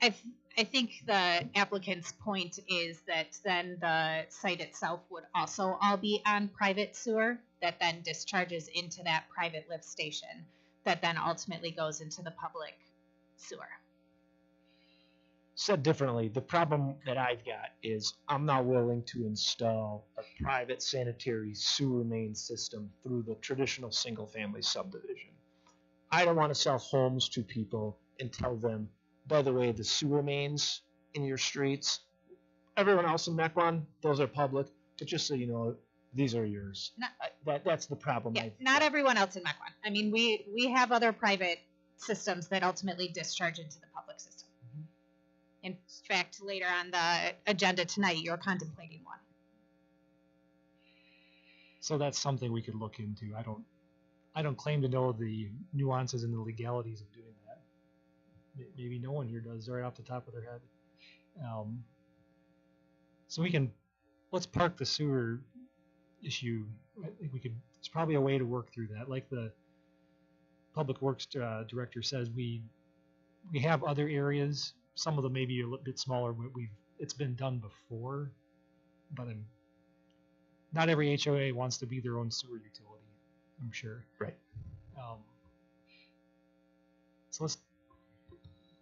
I think the applicant's point is that then the site itself would also all be on private sewer that then discharges into that private lift station that then ultimately goes into the public sewer. Said differently, the problem that I've got is I'm not willing to install a private sanitary sewer main system through the traditional single-family subdivision. I don't want to sell homes to people and tell them, by the way, the sewer mains in your streets, everyone else in Mequon, those are public, but just so you know, these are yours. That's the problem. Yeah, not everyone else in Mequon. I mean, we have other private systems that ultimately discharge into the public system. In fact, later on the agenda tonight, you're contemplating one. So that's something we could look into. I don't claim to know the nuances and the legalities of doing that. Maybe no one here does right off the top of their head. So let's park the sewer issue. I think it's probably a way to work through that. Like the Public Works Director says, we have other areas. Some of them may be a little bit smaller, but it's been done before. But not every HOA wants to be their own sewer utility, I'm sure. Right. So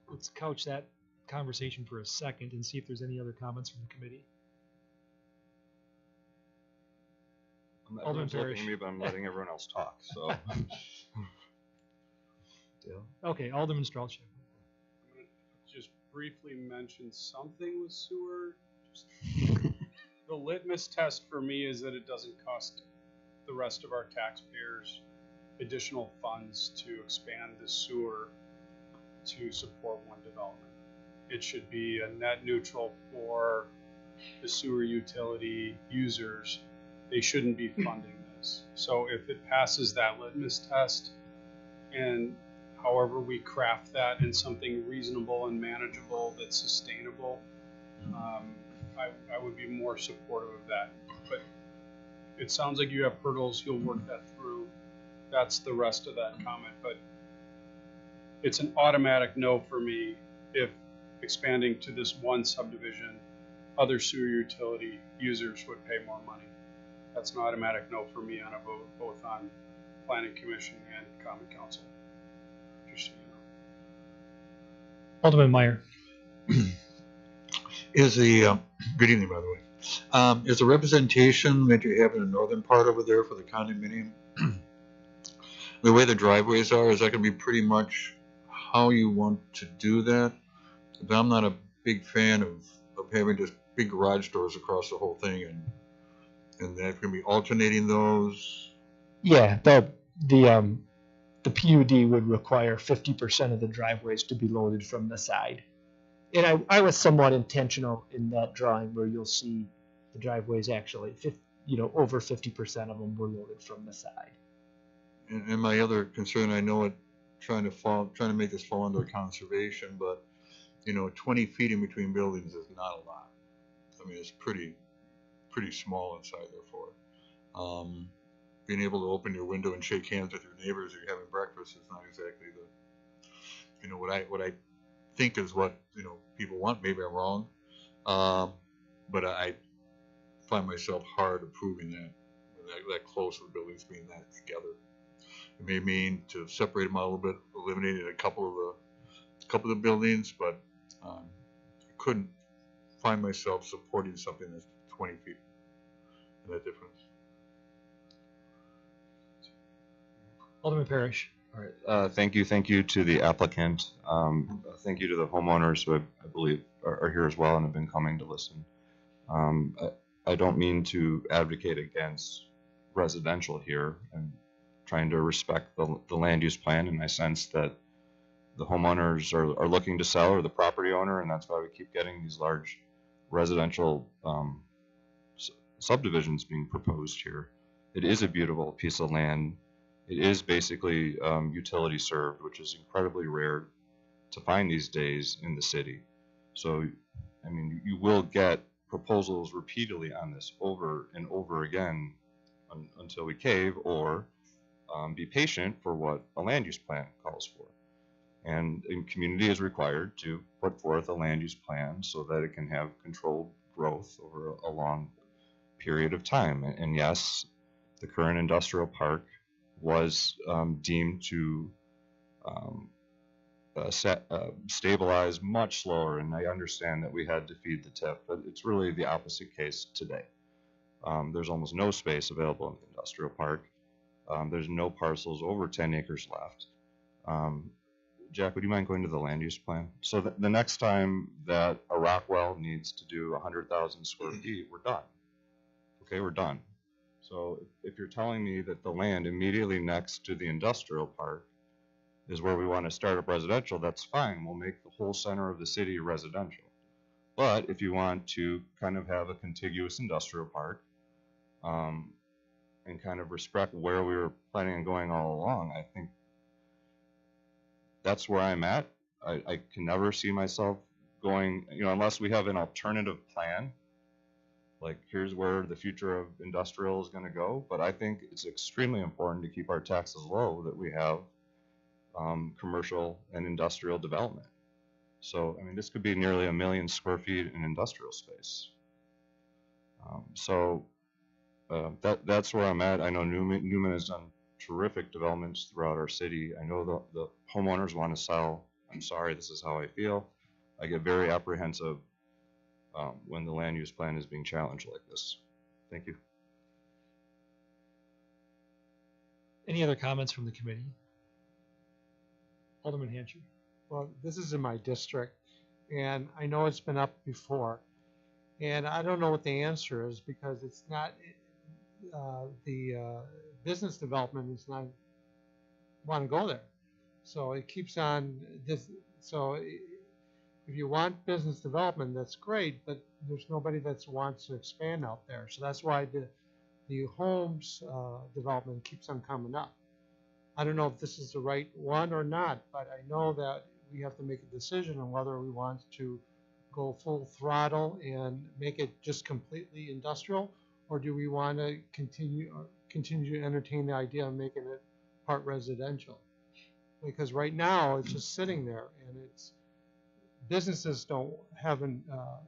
let's couch that conversation for a second and see if there's any other comments from the committee. Everyone's looking at me, but I'm letting everyone else talk. So. Okay, Alderman Strelchuk. I'm going to just briefly mention something with sewer. The litmus test for me is that it doesn't cost the rest of our taxpayers additional funds to expand the sewer to support one development. It should be a net neutral for the sewer utility users. They shouldn't be funding this. So if it passes that litmus test, and however we craft that in something reasonable and manageable that's sustainable, I would be more supportive of that. But it sounds like you have hurdles, you'll work that through. That's the rest of that comment. But it's an automatic no for me if expanding to this one subdivision, other sewer utility users would pay more money. That's an automatic no for me on a vote, both on Planning Commission and Common Council. Just so you know. Alderman Meyer. Good evening, by the way. Is the representation that you have in the northern part over there for the condominium, the way the driveways are, is that going to be pretty much how you want to do that? But I'm not a big fan of having just big garage doors across the whole thing, and that's going to be alternating those. Yeah, the PUD would require 50% of the driveways to be loaded from the side. And I was somewhat intentional in that drawing where you'll see the driveways actually, over 50% of them were loaded from the side. And my other concern, I know trying to make this fall under conservation, but 20 feet in between buildings is not a lot. I mean, it's pretty small inside there for it. being able to open your window and shake hands with your neighbors or you're having breakfast is not exactly the, you know, what I think is what, you know, people want. Maybe I'm wrong. But I find myself hard approving that close with buildings being that together. It may mean to separate them out a little bit, eliminating a couple of the buildings, but I couldn't find myself supporting something that's 20 feet and that difference. Alderman Parrish. All right. Thank you to the applicant. Thank you to the homeowners who I believe are here as well and have been coming to listen. I don't mean to advocate against residential here. I'm trying to respect the land use plan, and I sense that the homeowners are looking to sell, or the property owner, and that's why we keep getting these large residential subdivisions being proposed here. It is a beautiful piece of land. It is basically utility served, which is incredibly rare to find these days in the city. So, I mean, you will get proposals repeatedly on this over and over again until we cave, or be patient for what a land use plan calls for. And a community is required to put forth a land use plan so that it can have controlled growth over a long period of time. And yes, the current industrial park was deemed to stabilize much slower, and I understand that we had to feed the TIF, but it's really the opposite case today. There's almost no space available in the industrial park. There's no parcels over 10 acres left. Jack, would you mind going to the land use plan? So the next time that a Rockwell needs to do 100,000 square feet, we're done. Okay, we're done. So if you're telling me that the land immediately next to the industrial park is where we want to start up residential, that's fine. We'll make the whole center of the city residential. But if you want to kind of have a contiguous industrial park, and kind of respect where we were planning on going all along, I think that's where I'm at. I can never see myself going, you know, unless we have an alternative plan. Like, here's where the future of industrial is going to go. But I think it's extremely important to keep our taxes low, that we have commercial and industrial development. So, I mean, this could be nearly 1 million square feet in industrial space. That's where I'm at. I know Newman has done terrific developments throughout our city. I know the homeowners want to sell. I'm sorry, this is how I feel. I get very apprehensive when the land use plan is being challenged like this. Thank you. Any other comments from the committee? Alderman Hancher. Well, this is in my district, and I know it's been up before, and I don't know what the answer is, because it's not the business development is not want to go there, so it keeps on this. So if you want business development, that's great, but there's nobody that wants to expand out there. So that's why the homes development keeps on coming up. I don't know if this is the right one or not, but I know that we have to make a decision on whether we want to go full throttle and make it just completely industrial, or do we want to continue to entertain the idea of making it part residential? Because right now it's just sitting there, and it's businesses haven't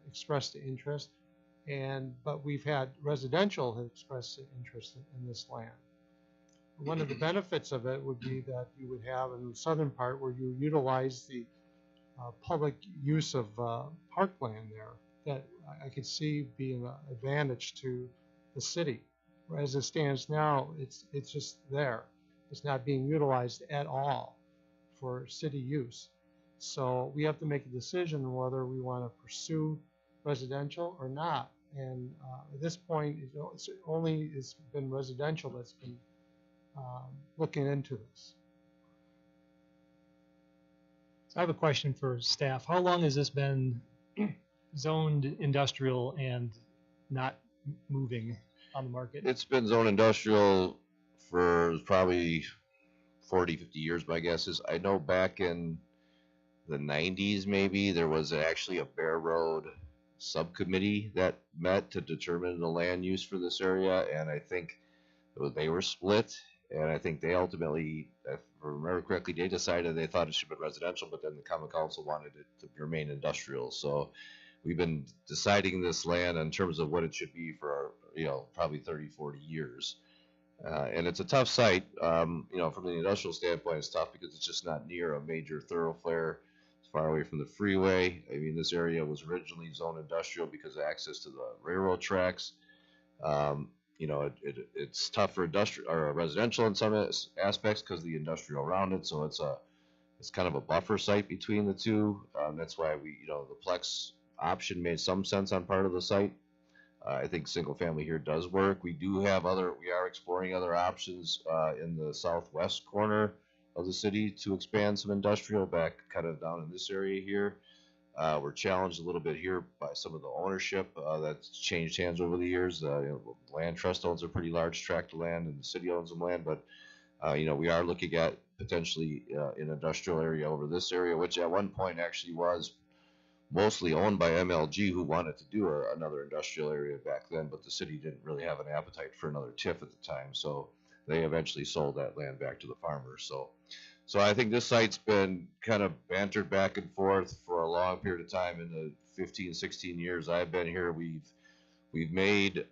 expressed the interest, but we've had residential have expressed interest in this land. One of the benefits of it would be that you would have in the southern part where you utilize the public use of parkland there, that I could see being an advantage to the city. As it stands now, it's just there. It's not being utilized at all for city use. So we have to make a decision on whether we want to pursue residential or not. And at this point, it's been residential that's been looking into this. So I have a question for staff. How long has this been zoned industrial and not moving on the market? It's been zoned industrial for probably 40, 50 years, my guess is. I know back in the 90s, maybe, there was actually a Bear Road subcommittee that met to determine the land use for this area, and I think They were split, and I think they ultimately, if I remember correctly, they decided they thought it should be residential, but then the common council wanted it to remain industrial. So we've been deciding this land in terms of what it should be for, probably 30, 40 years. And it's a tough site. From the industrial standpoint, it's tough because it's just not near a major thoroughfare. It's far away from the freeway. I mean, this area was originally zoned industrial because of access to the railroad tracks. It's tough for industrial or residential in some aspects because of the industrial around it. So it's kind of a buffer site between the two. That's why the Plex option made some sense on part of the site. I think single family here does work. We are exploring other options in the southwest corner of the city to expand some industrial back kind of down in this area here. We're challenged a little bit here by some of the ownership that's changed hands over the years. Land trust owns a pretty large tract of land and the city owns some land, but we are looking at potentially an industrial area over this area, which at one point actually was mostly owned by MLG, who wanted to do another industrial area back then, but the city didn't really have an appetite for another TIF at the time, so they eventually sold that land back to the farmers. So I think this site's been kind of bantered back and forth for a long period of time. In the 15, 16 years I've been here, we've made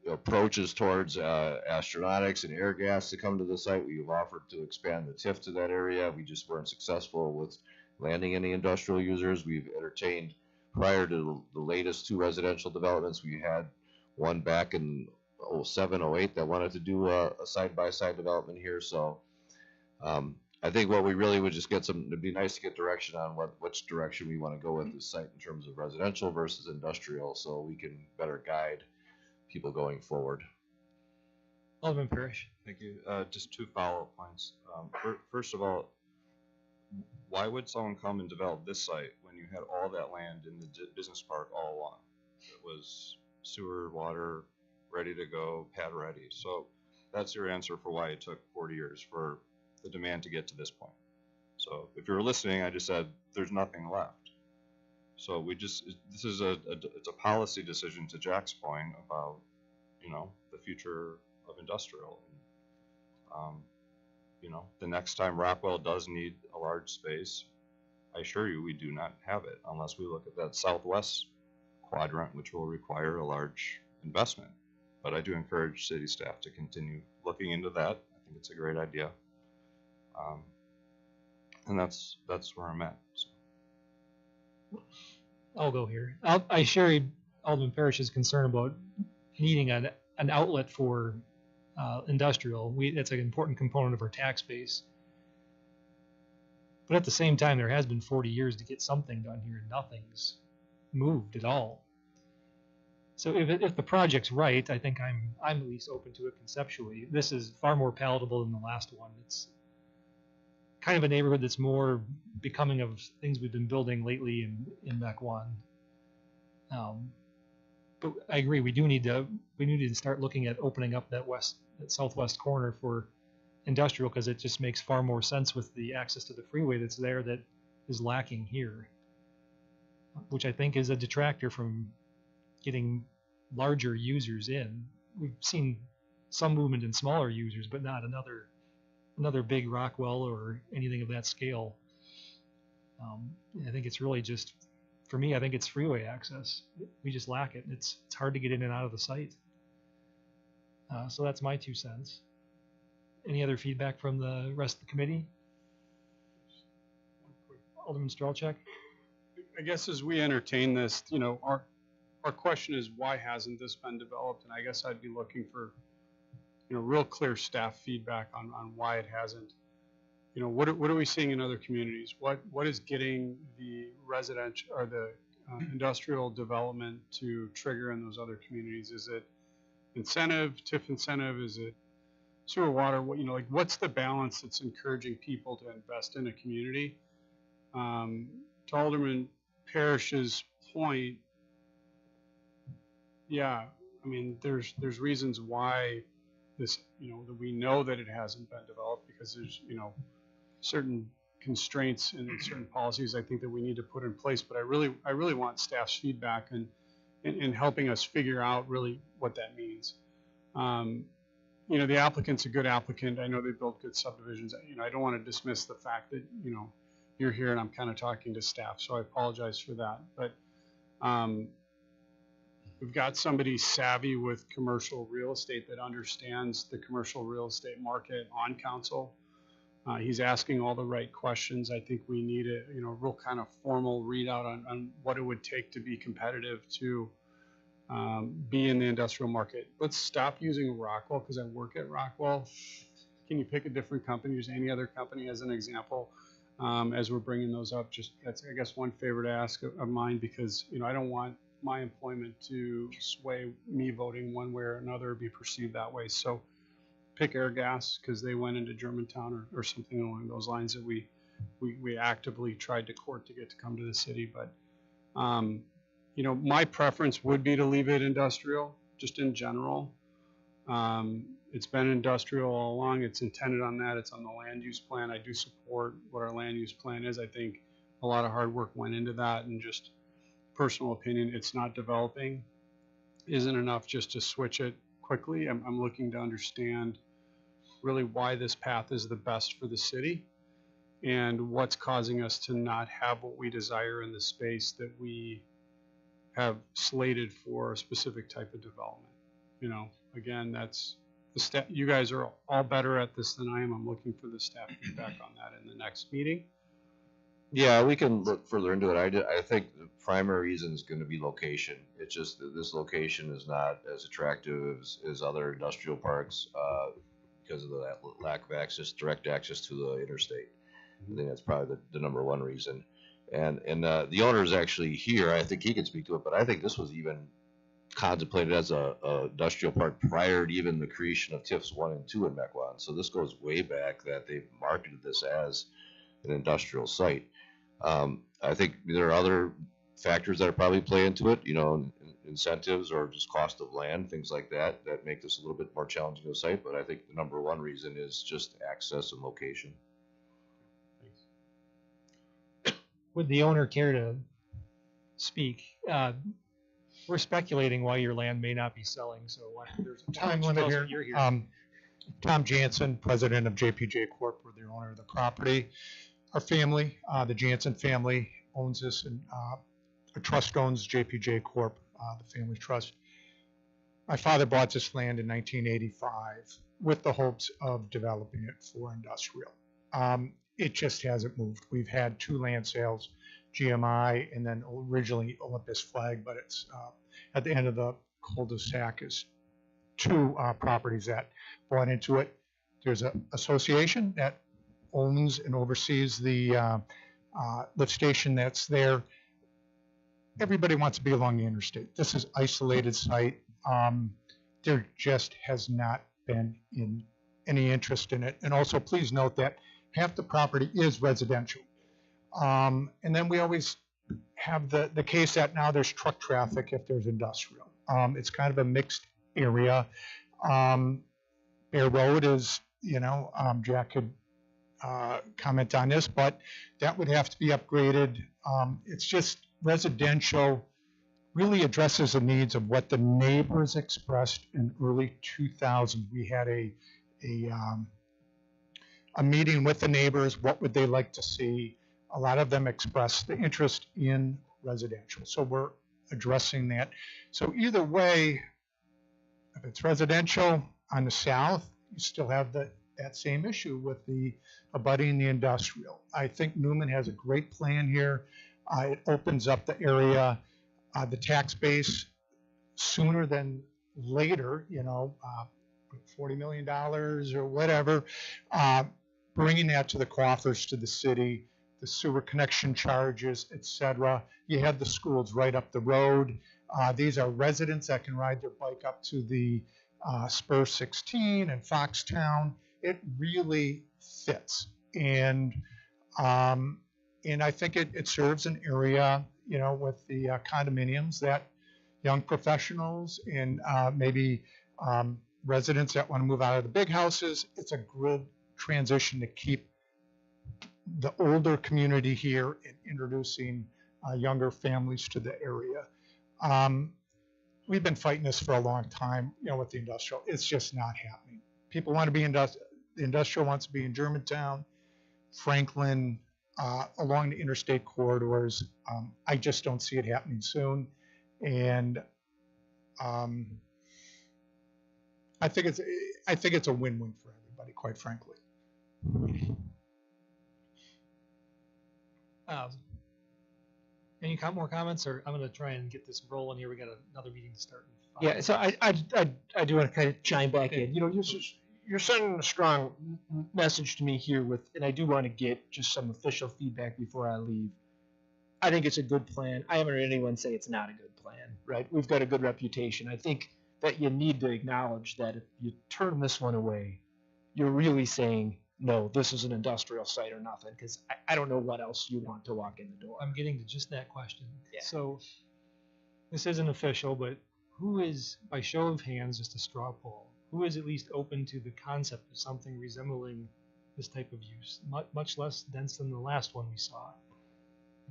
approaches towards astronautics and air gas to come to the site. We've offered to expand the TIF to that area. We just weren't successful with landing any industrial users. We've entertained, prior to the latest two residential developments, we had one back in 07, 08 that wanted to do a side-by-side development here. So I think what we really would just it'd be nice to get direction on which direction we want to go with this site in terms of residential versus industrial, so we can better guide people going forward. Alderman Parrish. Thank you. Just two follow-up points. First of all, why would someone come and develop this site when you had all that land in the business park all along? It was sewer, water, ready to go, pad ready. So that's your answer for why it took 40 years for the demand to get to this point. So if you were listening, I just said there's nothing left. So this is it's a policy decision, to Jack's point about, the future of industrial. The next time Rockwell does need a large space, I assure you we do not have it unless we look at that southwest quadrant, which will require a large investment. But I do encourage city staff to continue looking into that. I think it's a great idea. And that's where I'm at. So. I'll go here. I share Alderman Parrish's concern about needing an outlet for industrial. That's an important component of our tax base. But at the same time, there has been 40 years to get something done here, and nothing's moved at all. So if the project's right, I think I'm at least open to it conceptually. This is far more palatable than the last one. It's kind of a neighborhood that's more becoming of things we've been building lately in Mequon. But I agree, we need to start looking at opening up that southwest corner for industrial, because it just makes far more sense with the access to the freeway that's there that is lacking here, which I think is a detractor from getting larger users in. We've seen some movement in smaller users, but not another big Rockwell or anything of that scale. I think it's really just, for me, I think it's freeway access. We just lack it. It's hard to get in and out of the site. So that's my 2 cents. Any other feedback from the rest of the committee? Alderman Strelchak? I guess as we entertain this, our question is, why hasn't this been developed? And I guess I'd be looking for, real clear staff feedback on why it hasn't. What are we seeing in other communities? What is getting the residential or the industrial development to trigger in those other communities? Is it incentive, TIF incentive? Is it sewer, water? What's the balance that's encouraging people to invest in a community? To Alderman Parrish's point, yeah, I mean, there's reasons why this, that we know that it hasn't been developed, because there's, certain constraints and certain policies I think that we need to put in place. But I really want staff's feedback in helping us figure out really what that means. you know, the applicant's a good applicant. I know they built good subdivisions. You know, I don't want to dismiss the fact that, you know, you're here and I'm kind of talking to staff, so I apologize for that. But we've got somebody savvy with commercial real estate that understands the commercial real estate market on council. He's asking all the right questions. I think we need a, you know, real kind of formal readout on what it would take to be competitive to be in the industrial market. Let's stop using Rockwell because I work at Rockwell. Can you pick a different company, just any other company as an example? As we're bringing those up, just that's, I guess, one favor to ask of mine, because, you know, I don't want my employment to sway me voting one way or another, be perceived that way. So pick Airgas because they went into Germantown or something along those lines that we actively tried to court to get to come to the city. But you know, my preference would be to leave it industrial, just in general. It's been industrial all along. It's intended on that. It's on the land use plan. I do support what our land use plan is. I think a lot of hard work went into that, and just personal opinion, it's not developing. Isn't enough just to switch it quickly. I'm looking to understand really why this path is the best for the city and what's causing us to not have what we desire in the space that we have slated for a specific type of development. You know, again, that's the staff. You guys are all better at this than I am. I'm looking for the staff feedback on that in the next meeting. Yeah, we can look further into it. I think the primary reason is going to be location. It's just that this location is not as attractive as other industrial parks because of that lack of access, direct access to the interstate. I think that's probably the number one reason. And the owner is actually here. I think he can speak to it, but I think this was even contemplated as a industrial park prior to even the creation of TIFs 1 and 2 in Mequon. So this goes way back that they've marketed this as an industrial site. I think there are other factors that probably play into it, you know, incentives or just cost of land, things like that, that make this a little bit more challenging to site. But I think the number one reason is just access and location. Would the owner care to speak? We're speculating why your land may not be selling, so there's a Time limit here. You're here. Tom Jansen, president of JPJ Corp, we're the owner of the property. Our family, the Jansen family, owns this, and a trust owns JPJ Corp, the family trust. My father bought this land in 1985 with the hopes of developing it for industrial. It just hasn't moved. We've had 2 land sales, GMI, and then originally Olympus Flag, but it's at the end of the cul-de-sac is 2 properties that bought into it. There's an association that owns and oversees the lift station that's there. Everybody wants to be along the interstate. This is isolated site. There just has not been any interest in it. And also, please note that half the property is residential. And then we always have the case that now there's truck traffic if there's industrial. It's kind of a mixed area. Bear Road is, you know, Jack could comment on this, but that would have to be upgraded. It's just residential really addresses the needs of what the neighbors expressed in early 2000s. We had a meeting with the neighbors. What would they like to see? A lot of them expressed the interest in residential. So we're addressing that. So either way, if it's residential on the south, you still have that same issue with the abutting the industrial. I think Newman has a great plan here. It opens up the area, the tax base sooner than later, you know, $40 million or whatever, bringing that to the coffers, to the city, the sewer connection charges, etc. You have the schools right up the road. These are residents that can ride their bike up to the Spur 16 and Foxtown. It really fits, and I think it serves an area, you know, with the condominiums that young professionals and maybe residents that want to move out of the big houses. It's a good transition to keep the older community here and introducing younger families to the area. We've been fighting this for a long time, you know, with the industrial. It's just not happening. people want to be the industrial wants to be in Germantown, Franklin, along the interstate corridors. I just don't see it happening soon. And I think it's a win-win for everybody, quite frankly. Any more comments, or I'm going to try and get this rolling here. We got another meeting to start. In 5 Yeah, so I do want to kind of chime back in. You know, you're sending a strong message to me here with, and I do want to get just some official feedback before I leave. I think it's a good plan. I haven't heard anyone say it's not a good plan, right? We've got a good reputation. I think that you need to acknowledge that if you turn this one away, you're really saying, no, this is an industrial site or nothing, because I don't know what else you want to walk in the door. I'm getting to just that question. Yeah. So this isn't official, but who is, by show of hands, just a straw poll, who is at least open to the concept of something resembling this type of use, much less dense than the last one we saw?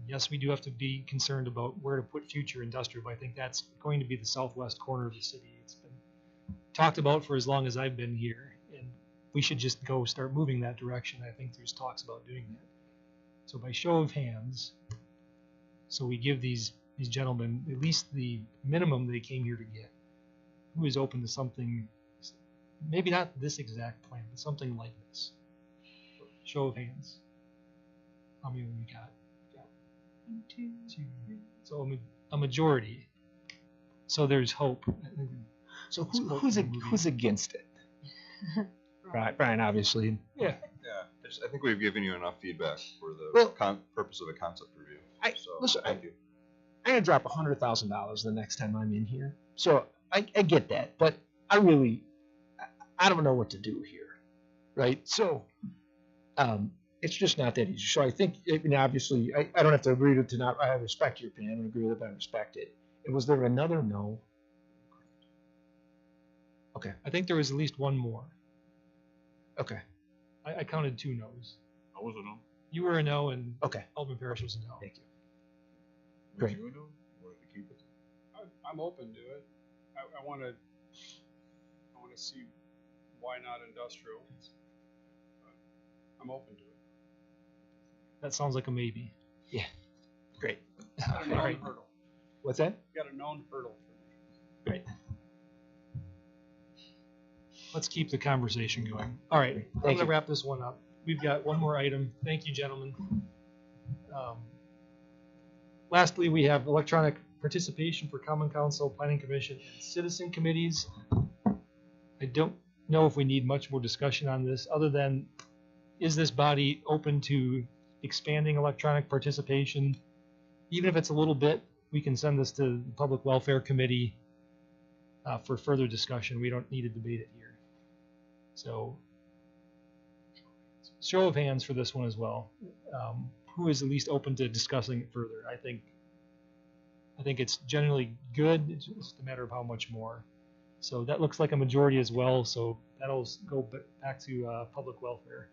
Yes, we do have to be concerned about where to put future industrial, but I think that's going to be the southwest corner of the city. It's been talked about for as long as I've been here, and we should just go start moving that direction. I think there's talks about doing that. So by show of hands, so we give these gentlemen at least the minimum they came here to get. Who is open to something, maybe not this exact plan, but something like this? Show of hands. How many we got? Two. So a majority. So there's hope. So who's against it? Right, Brian, obviously. Yeah. I think we've given you enough feedback for the purpose of a concept review. Listen, thank you. I'm gonna drop $100,000 the next time I'm in here. So I get that, but I don't know what to do here, right? So it's just not that easy. So I think, I mean, obviously, I don't have to agree to not. I respect your opinion. I don't agree with it, but I respect it. And was there another no? Okay. I think there was at least one more. Okay. I counted 2 no's. I was a no. You were a no, and Okay. Alderman Parrish was a no. Thank you. Was Great. you a no? Wanted to keep it? I'm open to it. I want to see why not industrial. But I'm open to it. That sounds like a maybe. Yeah. Great. Got a known All right. hurdle. What's that? Got a known hurdle for me. Great. Let's keep the conversation going. All right, I'm going to wrap this one up. We've got one more item. Thank you, gentlemen. Lastly, we have electronic participation for Common Council, Planning Commission, and Citizen Committees. I don't know if we need much more discussion on this, other than, is this body open to expanding electronic participation? Even if it's a little bit, we can send this to the Public Welfare Committee for further discussion. We don't need to debate it here. So, show of hands for this one as well. Who is at least open to discussing it further? I think it's generally good. It's just a matter of how much more. So that looks like a majority as well. So that'll go back to public welfare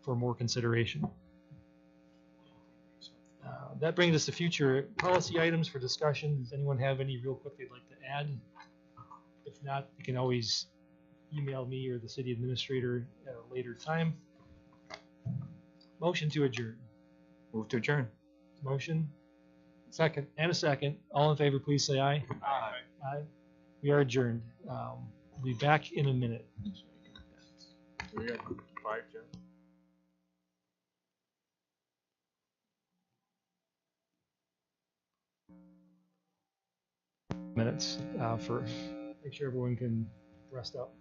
for more consideration. That brings us to future policy items for discussion. Does anyone have any real quick they'd like to add? If not, you can always email me or the city administrator at a later time. Motion to adjourn. Move to adjourn. Motion. Second. And a second. All in favor, please say aye. Aye. Aye. We are adjourned. We'll be back in a minute. We got 5, Jeff? Minutes for make sure everyone can rest up.